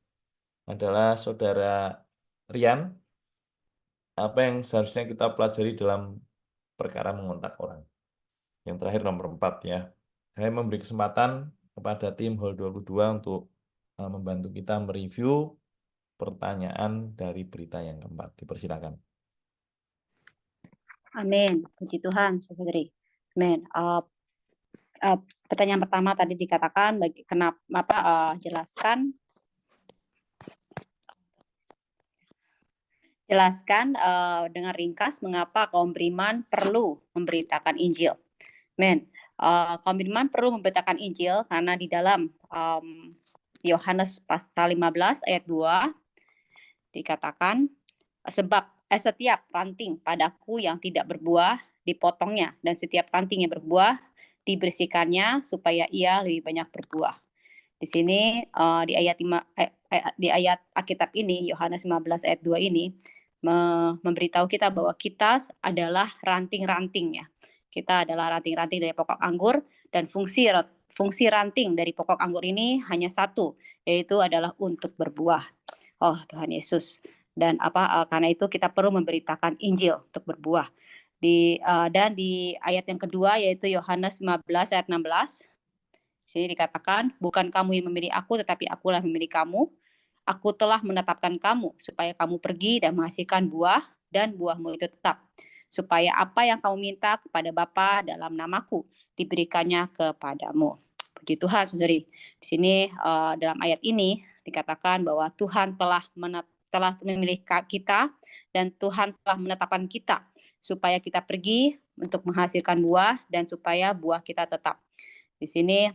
adalah saudara Rian, apa yang seharusnya kita pelajari dalam perkara mengontak orang. Yang terakhir nomor 4 ya. Saya memberi kesempatan kepada tim Hall 22 untuk membantu kita mereview pertanyaan dari berita yang keempat. Dipersilakan. Amin. Puji Tuhan, saudari. Amin. Pertanyaan pertama tadi dikatakan kenapa jelaskan dengan ringkas mengapa kaum beriman perlu memberitakan Injil. Amin. Kaum beriman perlu memberitakan Injil karena di dalam Yohanes pasal 15 ayat 2 dikatakan sebab setiap ranting padaku yang tidak berbuah dipotongnya, dan setiap ranting yang berbuah dibersihkannya supaya ia lebih banyak berbuah. Di sini di ayat Alkitab ini, Yohanes 15 ayat 2 ini memberitahu kita bahwa kita adalah ranting-ranting ya. Kita adalah ranting-ranting dari pokok anggur, dan fungsi ranting dari pokok anggur ini hanya satu, yaitu adalah untuk berbuah. Oh Tuhan Yesus. Dan karena itu kita perlu memberitakan Injil untuk berbuah. Dan di ayat yang kedua yaitu Yohanes 15 ayat 16. Di sini dikatakan, bukan kamu yang memilih aku, tetapi akulah yang memilih kamu. Aku telah menetapkan kamu supaya kamu pergi dan menghasilkan buah, dan buahmu itu tetap. Supaya apa yang kamu minta kepada Bapa dalam namaku diberikannya kepadamu. Puji Tuhan, saudari. Di sini dalam ayat ini dikatakan bahwa Tuhan telah memilih kita, dan Tuhan telah menetapkan kita supaya kita pergi untuk menghasilkan buah, dan supaya buah kita tetap. Di sini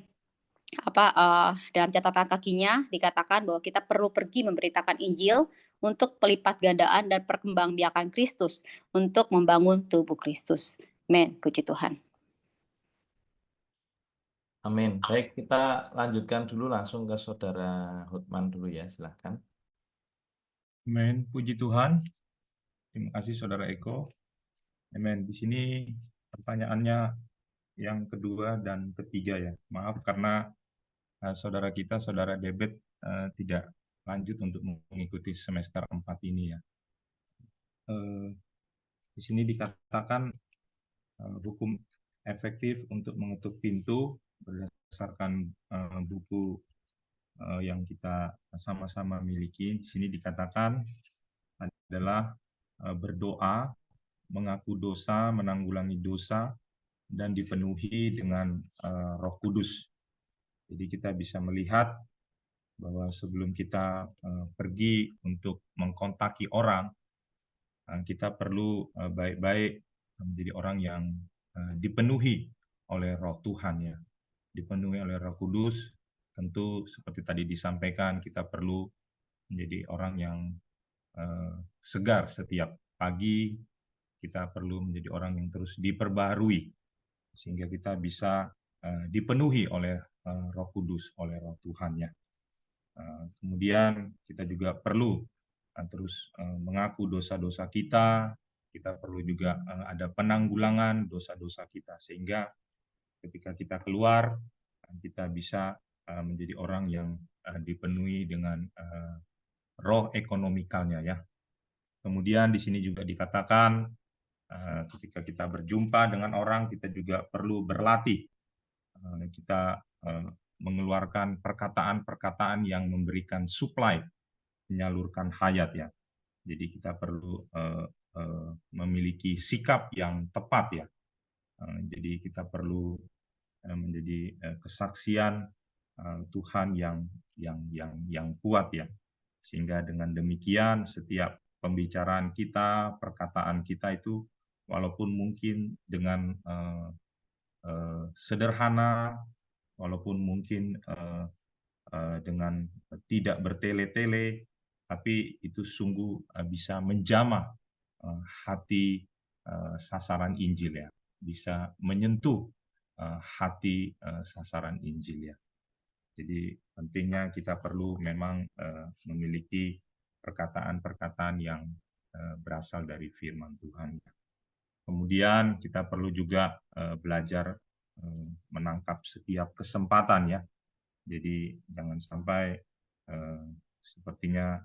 dalam catatan kakinya dikatakan bahwa kita perlu pergi memberitakan Injil untuk pelipat gandaan dan perkembangbiakan Kristus untuk membangun tubuh Kristus. Amin. Puji Tuhan. Amin. Baik, kita lanjutkan dulu langsung ke saudara Hotman dulu ya, silahkan. Amin. Puji Tuhan. Terima kasih saudara Eko. Amin. Di sini pertanyaannya yang kedua dan ketiga ya. Maaf karena saudara kita, saudara Debet tidak lanjut untuk mengikuti semester 4 ini ya. Di sini dikatakan hukum efektif untuk mengetuk pintu berdasarkan buku yang kita sama-sama miliki. Di sini dikatakan adalah berdoa, mengaku dosa, menanggulangi dosa, dan dipenuhi dengan Roh Kudus. Jadi kita bisa melihat bahwa sebelum kita pergi untuk mengkontaki orang, kita perlu baik-baik menjadi orang yang dipenuhi oleh Roh Tuhan ya, dipenuhi oleh Roh Kudus. Tentu seperti tadi disampaikan, kita perlu menjadi orang yang segar setiap pagi. Kita perlu menjadi orang yang terus diperbaharui sehingga kita bisa dipenuhi oleh Roh Kudus, oleh Roh Tuhan ya. Kemudian kita juga perlu terus mengaku dosa-dosa kita. Kita perlu juga ada penanggulangan dosa-dosa kita sehingga ketika kita keluar kita bisa menjadi orang yang dipenuhi dengan roh ekonomikalnya ya. Kemudian di sini juga dikatakan ketika kita berjumpa dengan orang, kita juga perlu berlatih. Kita mengeluarkan perkataan-perkataan yang memberikan supply, menyalurkan hayat ya. Jadi kita perlu memiliki sikap yang tepat ya. Jadi kita perlu menjadi kesaksian Tuhan yang kuat ya. Sehingga dengan demikian setiap pembicaraan kita, perkataan kita itu walaupun mungkin dengan sederhana, walaupun mungkin dengan tidak bertele-tele, tapi itu sungguh bisa menjamah hati sasaran Injil ya, bisa menyentuh hati sasaran Injil ya. Jadi pentingnya kita perlu memang memiliki perkataan-perkataan yang berasal dari firman Tuhan. Kemudian kita perlu juga belajar menangkap setiap kesempatan ya. Jadi jangan sampai sepertinya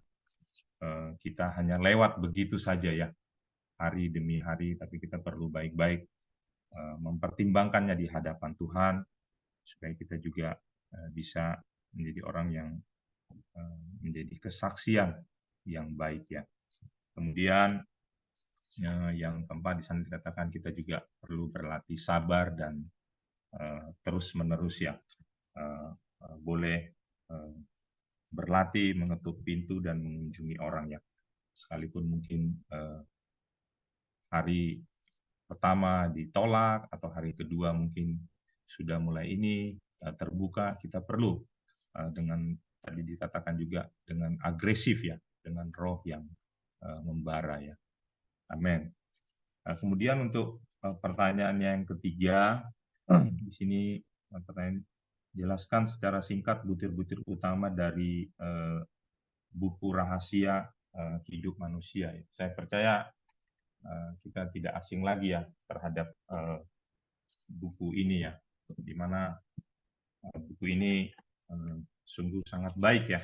kita hanya lewat begitu saja ya, hari demi hari, tapi kita perlu baik-baik mempertimbangkannya di hadapan Tuhan, supaya kita juga bisa menjadi orang yang menjadi kesaksian yang baik ya. Kemudian yang keempat di sana dikatakan kita juga perlu berlatih sabar dan terus-menerus ya. Boleh berlatih mengetuk pintu dan mengunjungi orang ya. Sekalipun mungkin hari pertama ditolak atau hari kedua mungkin sudah mulai ini terbuka, kita perlu dengan tadi dikatakan juga dengan agresif ya, dengan roh yang membara ya. Amin. Kemudian untuk pertanyaannya yang ketiga, di sini pertanyaan, jelaskan secara singkat butir-butir utama dari buku rahasia hidup manusia. Saya percaya kita tidak asing lagi ya terhadap buku ini ya, di mana buku ini sungguh sangat baik ya.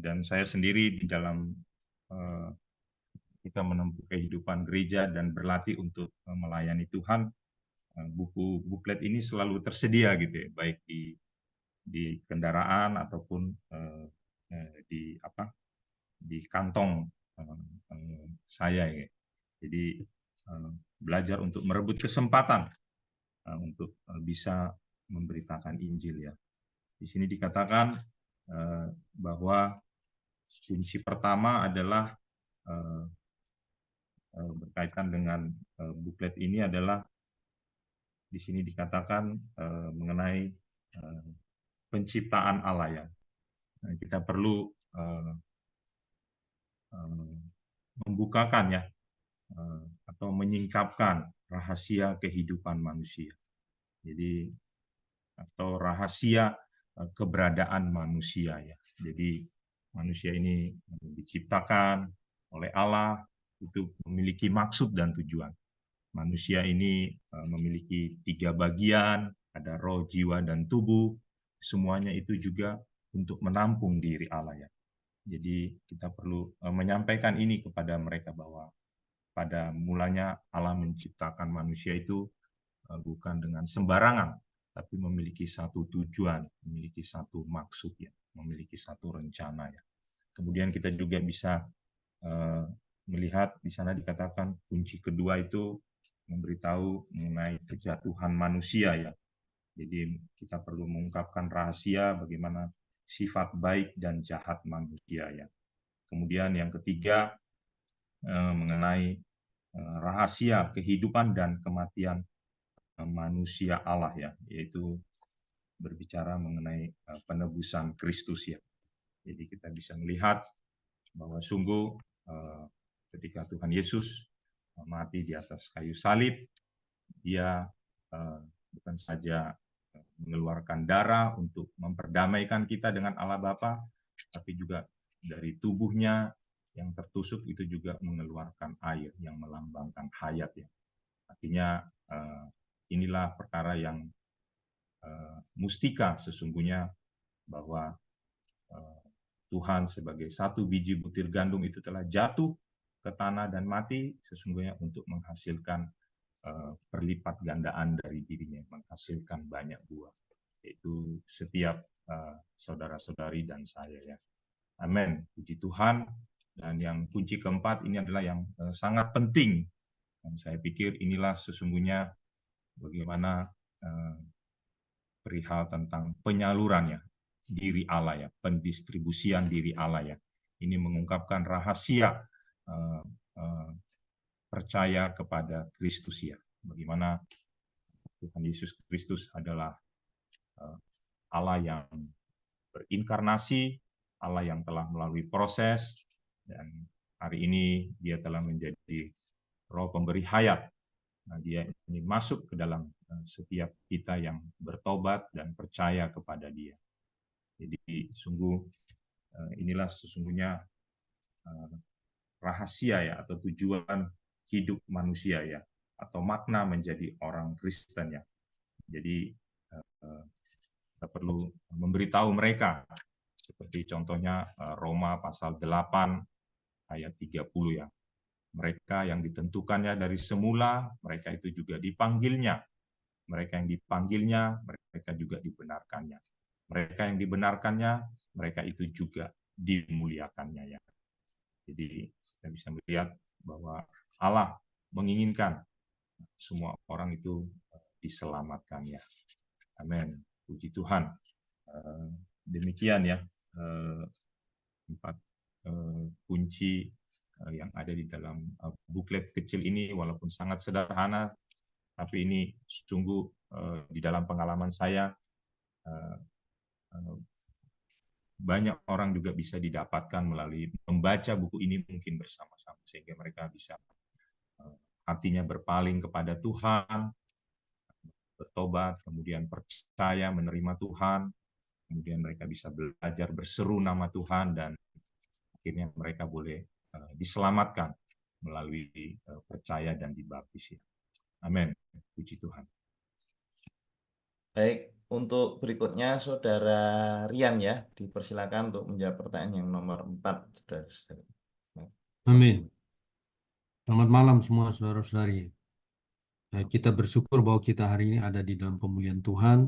Dan saya sendiri di dalam kita menempuh kehidupan gereja dan berlatih untuk melayani Tuhan, buku buklet ini selalu tersedia gitu ya, baik di kendaraan ataupun di kantong saya ya. Jadi belajar untuk merebut kesempatan untuk bisa memberitakan Injil ya. Di sini dikatakan bahwa kunci pertama adalah berkaitan dengan buklet ini adalah di sini dikatakan mengenai penciptaan Allah ya. Kita perlu membukakan ya atau menyingkapkan rahasia kehidupan manusia. Jadi atau rahasia keberadaan manusia ya. Jadi manusia ini diciptakan oleh Allah itu memiliki maksud dan tujuan. Manusia ini memiliki 3 bagian, ada roh, jiwa, dan tubuh. Semuanya itu juga untuk menampung diri Allah ya. Jadi kita perlu menyampaikan ini kepada mereka bahwa pada mulanya Allah menciptakan manusia itu bukan dengan sembarangan, tapi memiliki satu tujuan, memiliki satu maksud ya, memiliki satu rencana ya. Kemudian kita juga bisa melihat di sana dikatakan kunci kedua itu memberitahu mengenai kejatuhan manusia ya. Jadi kita perlu mengungkapkan rahasia bagaimana sifat baik dan jahat manusia ya. Kemudian yang ketiga mengenai rahasia kehidupan dan kematian manusia Allah ya, yaitu berbicara mengenai penebusan Kristus ya. Jadi kita bisa melihat bahwa sungguh ketika Tuhan Yesus mati di atas kayu salib, dia bukan saja mengeluarkan darah untuk memperdamaikan kita dengan Allah Bapa, tapi juga dari tubuhnya yang tertusuk itu juga mengeluarkan air yang melambangkan hayat ya. Artinya inilah perkara yang mustika sesungguhnya, bahwa Tuhan sebagai satu biji butir gandum itu telah jatuh ke tanah dan mati, sesungguhnya untuk menghasilkan perlipat gandaan dari dirinya, menghasilkan banyak buah. Itu setiap saudara-saudari dan saya ya. Amin. Puji Tuhan. Dan yang kunci keempat ini adalah yang sangat penting. Dan saya pikir inilah sesungguhnya bagaimana perihal tentang penyalurannya diri Allah ya, pendistribusian diri Allah ya. Ini mengungkapkan rahasia percaya kepada Kristus ya. Bagaimana Tuhan Yesus Kristus adalah Allah yang berinkarnasi, Allah yang telah melalui proses, dan hari ini dia telah menjadi Roh pemberi hayat. Nah, dia ingin masuk ke dalam setiap kita yang bertobat dan percaya kepada dia. Jadi sungguh inilah sesungguhnya rahasia ya, atau tujuan hidup manusia ya, atau makna menjadi orang Kristen ya. Jadi kita perlu memberitahu mereka, seperti contohnya Roma pasal 8 ayat 30 ya. Mereka yang ditentukannya dari semula, mereka itu juga dipanggilnya. Mereka yang dipanggilnya, mereka juga dibenarkannya. Mereka yang dibenarkannya, mereka itu juga dimuliakannya ya. Jadi kita bisa melihat bahwa Allah menginginkan semua orang itu diselamatkan ya. Amin. Puji Tuhan. Demikian ya 4 kunci yang ada di dalam buklet kecil ini, walaupun sangat sederhana, tapi ini sungguh di dalam pengalaman saya banyak orang juga bisa didapatkan melalui membaca buku ini mungkin bersama-sama, sehingga mereka bisa hatinya berpaling kepada Tuhan, bertobat, kemudian percaya menerima Tuhan, kemudian mereka bisa belajar berseru nama Tuhan, dan akhirnya mereka boleh diselamatkan melalui percaya dan dibaptis ya. Amin. Puji Tuhan. Baik, untuk berikutnya Saudara Rian ya, dipersilakan untuk menjawab pertanyaan yang nomor 4, saudara-saudari. Amin. Selamat malam semua saudara-saudari. Kita bersyukur bahwa kita hari ini ada di dalam pemulihan Tuhan.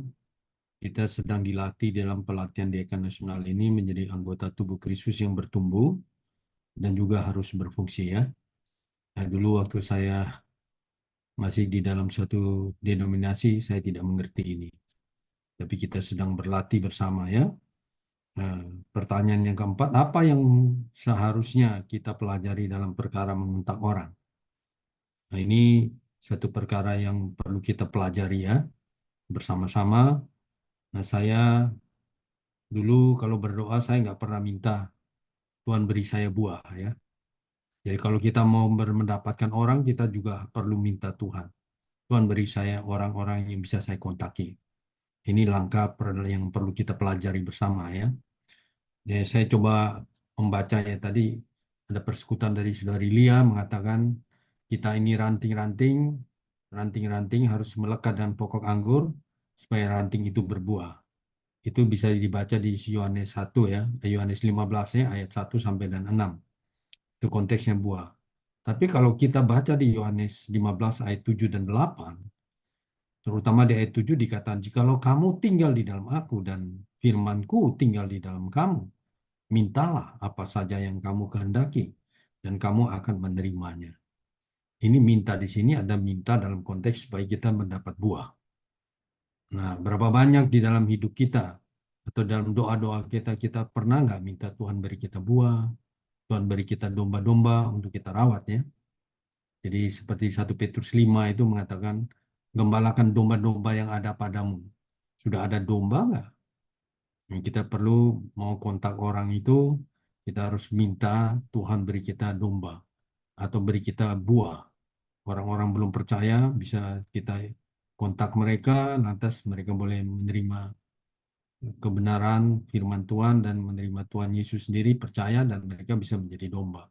Kita sedang dilatih dalam pelatihan Dekan Nasional ini menjadi anggota tubuh Kristus yang bertumbuh dan juga harus berfungsi ya. Nah, dulu waktu saya masih di dalam suatu denominasi, saya tidak mengerti ini. Tapi kita sedang berlatih bersama ya. Nah, pertanyaan yang keempat, apa yang seharusnya kita pelajari dalam perkara mengontak orang? Nah, ini satu perkara yang perlu kita pelajari ya, bersama-sama. Nah, saya dulu kalau berdoa, saya nggak pernah minta Tuhan beri saya buah ya. Jadi kalau kita mau mendapatkan orang, kita juga perlu minta Tuhan. Tuhan beri saya orang-orang yang bisa saya kontaki. Ini langkah yang perlu kita pelajari bersama ya. Jadi saya coba membaca ya, tadi ada persekutuan dari Saudari Lia mengatakan kita ini ranting-ranting harus melekat dan pokok anggur supaya ranting itu berbuah. Itu bisa dibaca di Yohanes 1 ya, Yohanes 15 ya, ayat 1 sampai dan 6. Itu konteksnya buah. Tapi kalau kita baca di Yohanes 15 ayat 7 dan 8, terutama di ayat 7 dikatakan, jikalau kamu tinggal di dalam aku dan firmanku tinggal di dalam kamu, mintalah apa saja yang kamu kehendaki, dan kamu akan menerimanya. Ini minta di sini ada minta dalam konteks supaya kita mendapat buah. Nah, berapa banyak di dalam hidup kita, atau dalam doa-doa kita pernah nggak minta Tuhan beri kita buah, Tuhan beri kita domba-domba untuk kita rawat ya. Jadi seperti 1 Petrus 5 itu mengatakan, gembalakan domba-domba yang ada padamu. Sudah ada domba nggak? Kita perlu mau kontak orang itu, kita harus minta Tuhan beri kita domba atau beri kita buah. Orang-orang belum percaya bisa kita kontak mereka, lantas mereka boleh menerima kebenaran firman Tuhan dan menerima Tuhan Yesus sendiri, percaya, dan mereka bisa menjadi domba.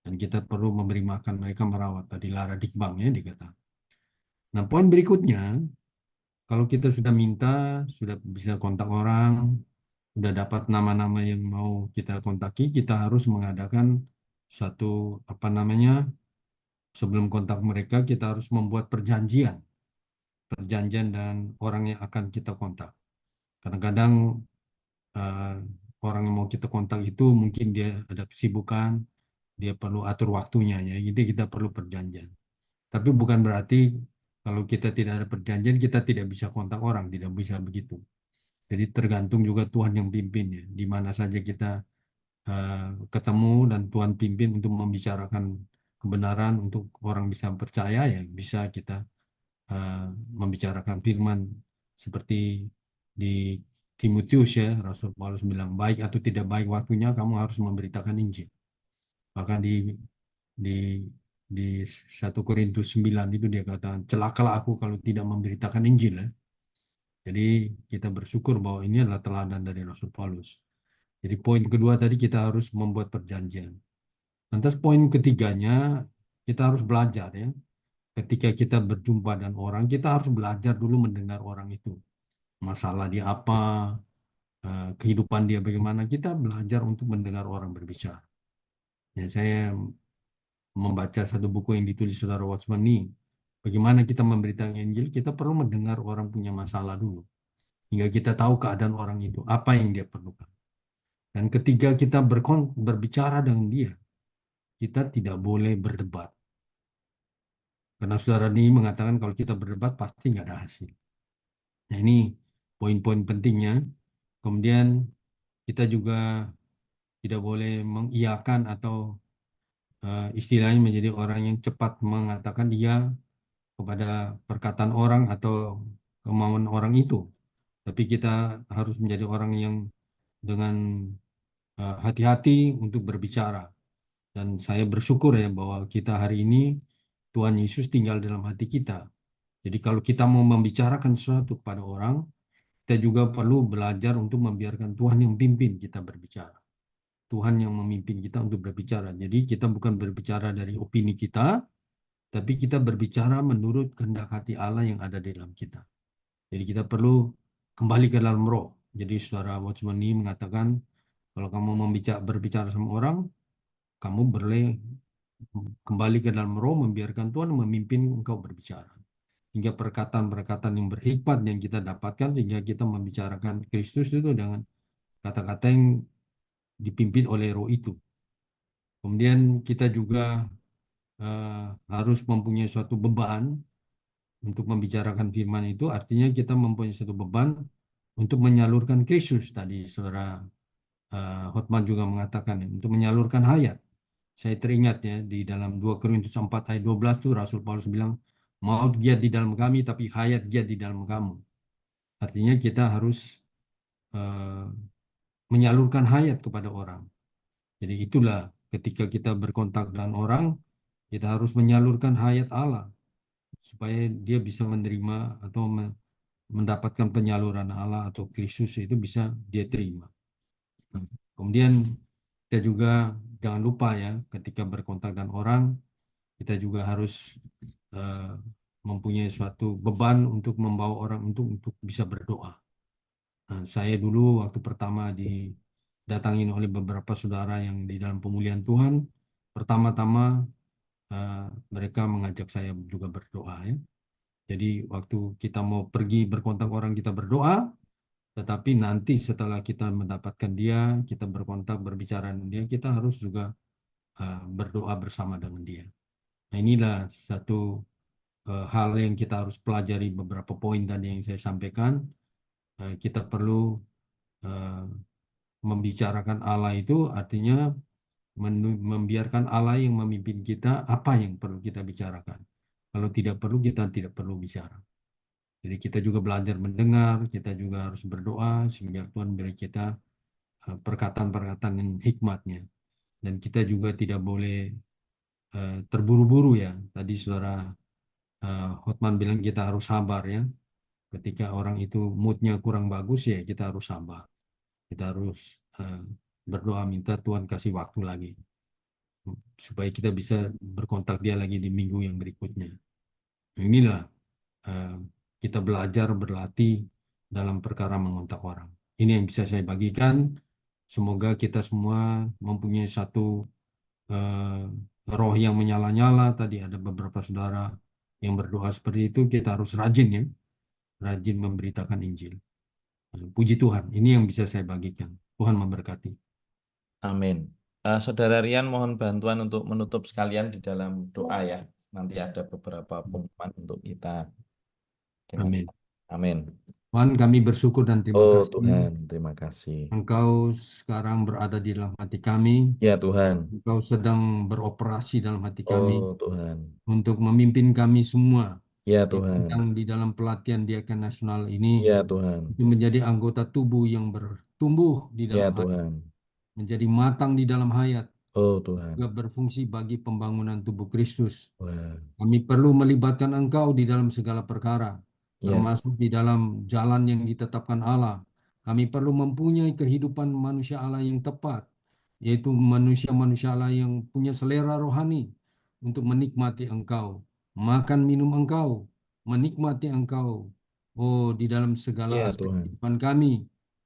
Dan kita perlu memberi makan mereka, merawat. Tadi Lara Dikbang ya dikata. Nah, poin berikutnya, kalau kita sudah minta, sudah bisa kontak orang, sudah dapat nama-nama yang mau kita kontaki, kita harus mengadakan satu apa namanya, sebelum kontak mereka kita harus membuat perjanjian dan orang yang akan kita kontak. Kadang-kadang orang yang mau kita kontak itu mungkin dia ada kesibukan, dia perlu atur waktunya ya. Jadi kita perlu perjanjian. Tapi bukan berarti kalau kita tidak ada perjanjian kita tidak bisa kontak orang, tidak bisa begitu. Jadi tergantung juga Tuhan yang pimpin ya. Di mana saja kita ketemu dan Tuhan pimpin untuk membicarakan kebenaran untuk orang bisa percaya ya bisa kita membicarakan firman seperti di Timotius ya, Rasul Paulus bilang baik atau tidak baik waktunya kamu harus memberitakan Injil. Bahkan di 1 Korintus 9 itu dia katakan celakalah aku kalau tidak memberitakan Injil ya. Jadi kita bersyukur bahwa ini adalah teladan dari Rasul Paulus. Jadi poin kedua tadi kita harus membuat perjanjian. Lantas poin ketiganya kita harus belajar ya. Ketika kita berjumpa dengan orang, kita harus belajar dulu mendengar orang itu. Masalah dia apa, kehidupan dia bagaimana, kita belajar untuk mendengar orang berbicara. Ya, saya membaca satu buku yang ditulis saudara Watchman nih, bagaimana kita memberitakan Injil, kita perlu mendengar orang punya masalah dulu. Hingga kita tahu keadaan orang itu, apa yang dia perlukan. Dan ketika kita berbicara dengan dia, kita tidak boleh berdebat. Karena saudara ini mengatakan kalau kita berdebat pasti nggak ada hasil. Nah ini poin-poin pentingnya. Kemudian kita juga tidak boleh mengiyakan atau istilahnya menjadi orang yang cepat mengatakan iya kepada perkataan orang atau kemauan orang itu. Tapi kita harus menjadi orang yang dengan hati-hati untuk berbicara. Dan saya bersyukur ya bahwa kita hari ini Tuhan Yesus tinggal dalam hati kita. Jadi kalau kita mau membicarakan sesuatu kepada orang, kita juga perlu belajar untuk membiarkan Tuhan yang pimpin kita berbicara. Tuhan yang memimpin kita untuk berbicara. Jadi kita bukan berbicara dari opini kita, tapi kita berbicara menurut kehendak hati Allah yang ada di dalam kita. Jadi kita perlu kembali ke dalam roh. Jadi saudara Watchman ini mengatakan, kalau kamu berbicara sama orang, kamu boleh kembali ke dalam roh, membiarkan Tuhan memimpin engkau berbicara. Hingga perkataan-perkataan yang berhikmat yang kita dapatkan, sehingga kita membicarakan Kristus itu dengan kata-kata yang dipimpin oleh roh itu. Kemudian kita juga harus mempunyai suatu beban untuk membicarakan firman itu, artinya kita mempunyai suatu beban untuk menyalurkan Kristus. Tadi saudara Hotman juga mengatakan, untuk menyalurkan hayat. Saya teringat ya, di dalam 2 Korintus 4 ayat 12 itu Rasul Paulus bilang, maut giat di dalam kami, tapi hayat giat di dalam kamu. Artinya kita harus menyalurkan hayat kepada orang. Jadi itulah ketika kita berkontak dengan orang, kita harus menyalurkan hayat Allah supaya dia bisa menerima atau mendapatkan penyaluran Allah atau Kristus itu bisa dia terima. Kemudian kita juga jangan lupa ya, ketika berkontak dengan orang, kita juga harus mempunyai suatu beban untuk membawa orang untuk bisa berdoa. Nah, saya dulu waktu pertama didatangin oleh beberapa saudara yang di dalam pemulihan Tuhan, pertama-tama mereka mengajak saya juga berdoa ya. Jadi waktu kita mau pergi berkontak orang kita berdoa, tetapi nanti setelah kita mendapatkan dia, kita berkontak berbicara dengan dia, kita harus juga berdoa bersama dengan dia. Nah inilah satu hal yang kita harus pelajari, beberapa poin tadi yang saya sampaikan. Kita perlu membicarakan Allah itu artinya membiarkan Allah yang memimpin kita apa yang perlu kita bicarakan. Kalau tidak perlu, kita tidak perlu bicara. Jadi kita juga belajar mendengar, kita juga harus berdoa sehingga Tuhan beri kita perkataan-perkataan yang hikmatnya. Dan kita juga tidak boleh terburu-buru ya. Tadi saudara Hotman bilang kita harus sabar ya. Ketika orang itu moodnya kurang bagus ya kita harus sabar. Kita harus berdoa minta Tuhan kasih waktu lagi supaya kita bisa berkontak dia lagi di minggu yang berikutnya. Inilah kita belajar berlatih dalam perkara mengontak orang. Ini yang bisa saya bagikan. Semoga kita semua mempunyai satu eh, roh yang menyala-nyala. Tadi ada beberapa saudara yang berdoa seperti itu. Kita harus rajin ya, rajin memberitakan Injil. Puji Tuhan, ini yang bisa saya bagikan. Tuhan memberkati. Amin. Saudara Rian mohon bantuan untuk menutup sekalian di dalam doa ya. Nanti ada beberapa pengumuman untuk kita dengan Amin. amin. Tuhan, kami bersyukur dan terima Oh kasih. Tuhan, terima kasih. Engkau sekarang berada di dalam hati kami. Ya Tuhan. Engkau sedang beroperasi dalam hati kami Oh Tuhan. untuk memimpin kami semua Ya yang Tuhan. sedang di dalam pelatihan Diaken Nasional ini Ya Tuhan. untuk menjadi anggota tubuh yang bertumbuh di Ya dalam hati, Tuhan. menjadi matang di dalam hayat, Oh Tuhan. juga berfungsi bagi pembangunan tubuh Kristus. Wah. Kami perlu melibatkan Engkau di dalam segala perkara, Ya. termasuk di dalam jalan yang ditetapkan Allah. Kami perlu mempunyai kehidupan manusia Allah yang tepat, yaitu manusia-manusia Allah yang punya selera rohani untuk menikmati Engkau, makan minum Engkau, menikmati Engkau. Oh, di dalam segala Ya aspek Tuhan. kehidupan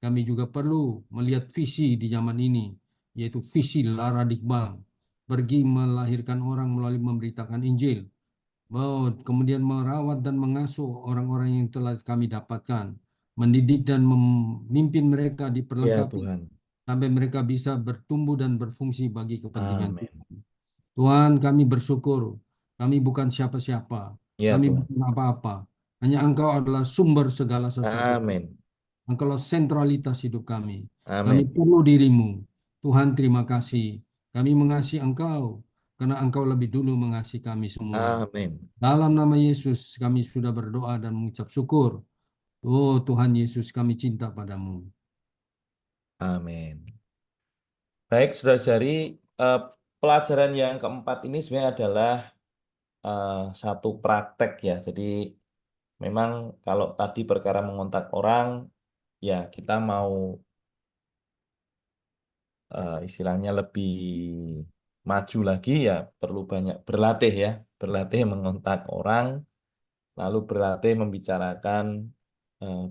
kami juga perlu melihat visi di zaman ini, yaitu visi Lara Dikbang, pergi melahirkan orang melalui memberitakan Injil. Kemudian merawat dan mengasuh orang-orang yang telah kami dapatkan, mendidik dan memimpin mereka Ya diperlengkapi Tuhan. sampai mereka bisa bertumbuh dan berfungsi bagi kepentingan Amin. Tuhan. Tuhan, kami bersyukur. Kami bukan siapa-siapa. Ya Kami Tuhan. bukan apa-apa. Hanya Engkau adalah sumber segala sesuatu. Amin. Engkaulah sentralitas hidup kami. Kami Amin. perlu dirimu. Tuhan, terima kasih. Kami mengasihi Engkau karena Engkau lebih dulu mengasihi kami semua. Amin. Dalam nama Yesus kami sudah berdoa dan mengucap syukur. Oh Tuhan Yesus, kami cinta padamu. Amin. Baik, saudara-saudari, pelajaran yang keempat ini sebenarnya adalah satu praktek ya. Jadi memang kalau tadi perkara mengontak orang, ya kita mau istilahnya lebih maju lagi ya perlu banyak berlatih ya. Berlatih mengontak orang, lalu berlatih membicarakan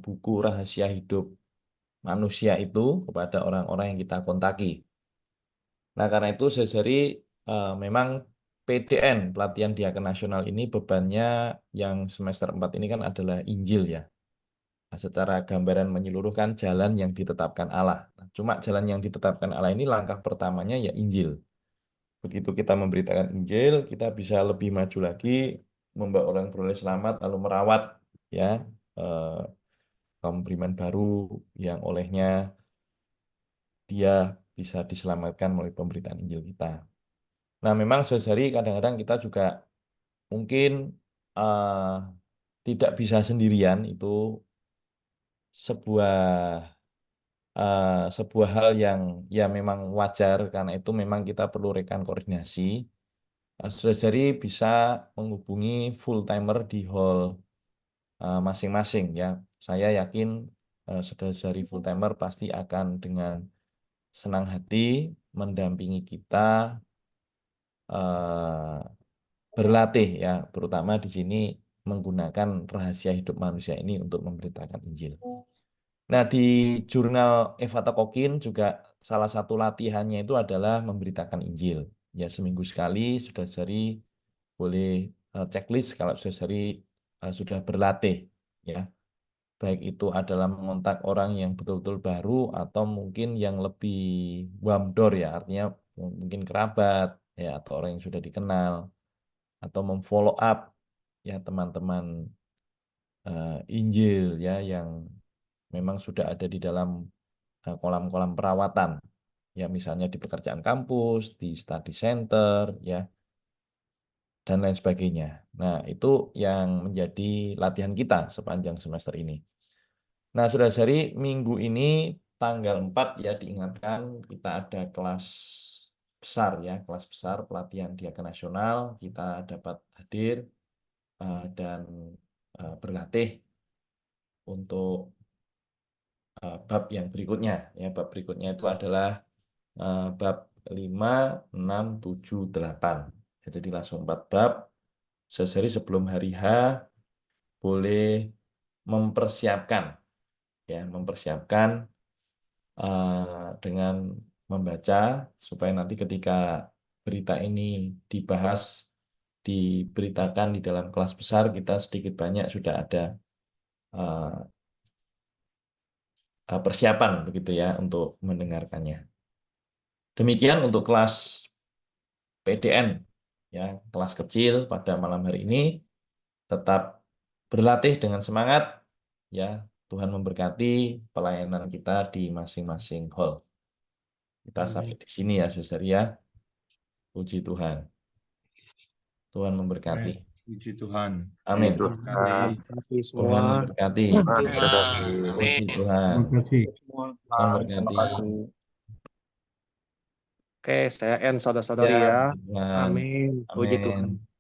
buku rahasia hidup manusia itu kepada orang-orang yang kita kontaki. Nah, karena itu saudari memang PDN, Pelatihan Diaken Nasional ini bebannya yang semester 4 ini kan adalah Injil ya. Nah, secara gambaran menyeluruhkan jalan yang ditetapkan Allah. Nah, cuma jalan yang ditetapkan Allah ini langkah pertamanya ya Injil. Begitu kita memberitakan Injil, kita bisa lebih maju lagi, membawa orang beroleh selamat, lalu merawat ya kaum beriman baru yang olehnya dia bisa diselamatkan melalui pemberitaan Injil kita. Nah, memang saudari kadang-kadang kita juga mungkin tidak bisa sendirian, itu sebuah sebuah hal yang ya memang wajar, karena itu memang kita perlu rekan koordinasi. Saudari bisa menghubungi full timer di hall masing-masing ya. Saya yakin saudari full timer pasti akan dengan senang hati mendampingi kita berlatih ya, terutama di sini menggunakan rahasia hidup manusia ini untuk memberitakan Injil. Nah, di jurnal Evata Kokin juga salah satu latihannya itu adalah memberitakan Injil. Ya, seminggu sekali saudara-saudari boleh checklist kalau saudara-saudari sudah berlatih ya. Baik itu adalah mengontak orang yang betul-betul baru atau mungkin yang lebih warm door ya, artinya mungkin kerabat ya atau orang yang sudah dikenal, atau memfollow up ya teman-teman Injil ya yang memang sudah ada di dalam kolam-kolam perawatan ya, misalnya di pekerjaan kampus, di study center ya, dan lain sebagainya. Nah, itu yang menjadi latihan kita sepanjang semester ini. Nah, saudara-saudari, minggu ini tanggal 4 ya diingatkan kita ada kelas besar ya, kelas besar pelatihan Diaken Nasional. Kita dapat hadir dan berlatih untuk bab yang berikutnya ya. Bab berikutnya itu adalah bab 5, 6, 7, 8. Ya, jadi langsung 4 bab. Sehari sebelum hari H boleh mempersiapkan ya, mempersiapkan dengan membaca supaya nanti ketika berita ini dibahas, diberitakan di dalam kelas besar, kita sedikit banyak sudah ada persiapan begitu ya untuk mendengarkannya. Demikian untuk kelas PDN ya, kelas kecil pada malam hari ini. Tetap berlatih dengan semangat ya. Tuhan memberkati pelayanan kita di masing-masing hall. Kita sampai di sini ya, Saudara ya. Puji Tuhan. Tuhan memberkati. Puji Tuhan. Amin. Berkati. Kasih Tuhan semua. memberkati. Tuhan. Puji Amin. Tuhan. Terima kasih. Tuhan memberkati. Oke, saya end saudara-saudari Ya, ya. puji Tuhan. Amin. Puji Tuhan. Amin.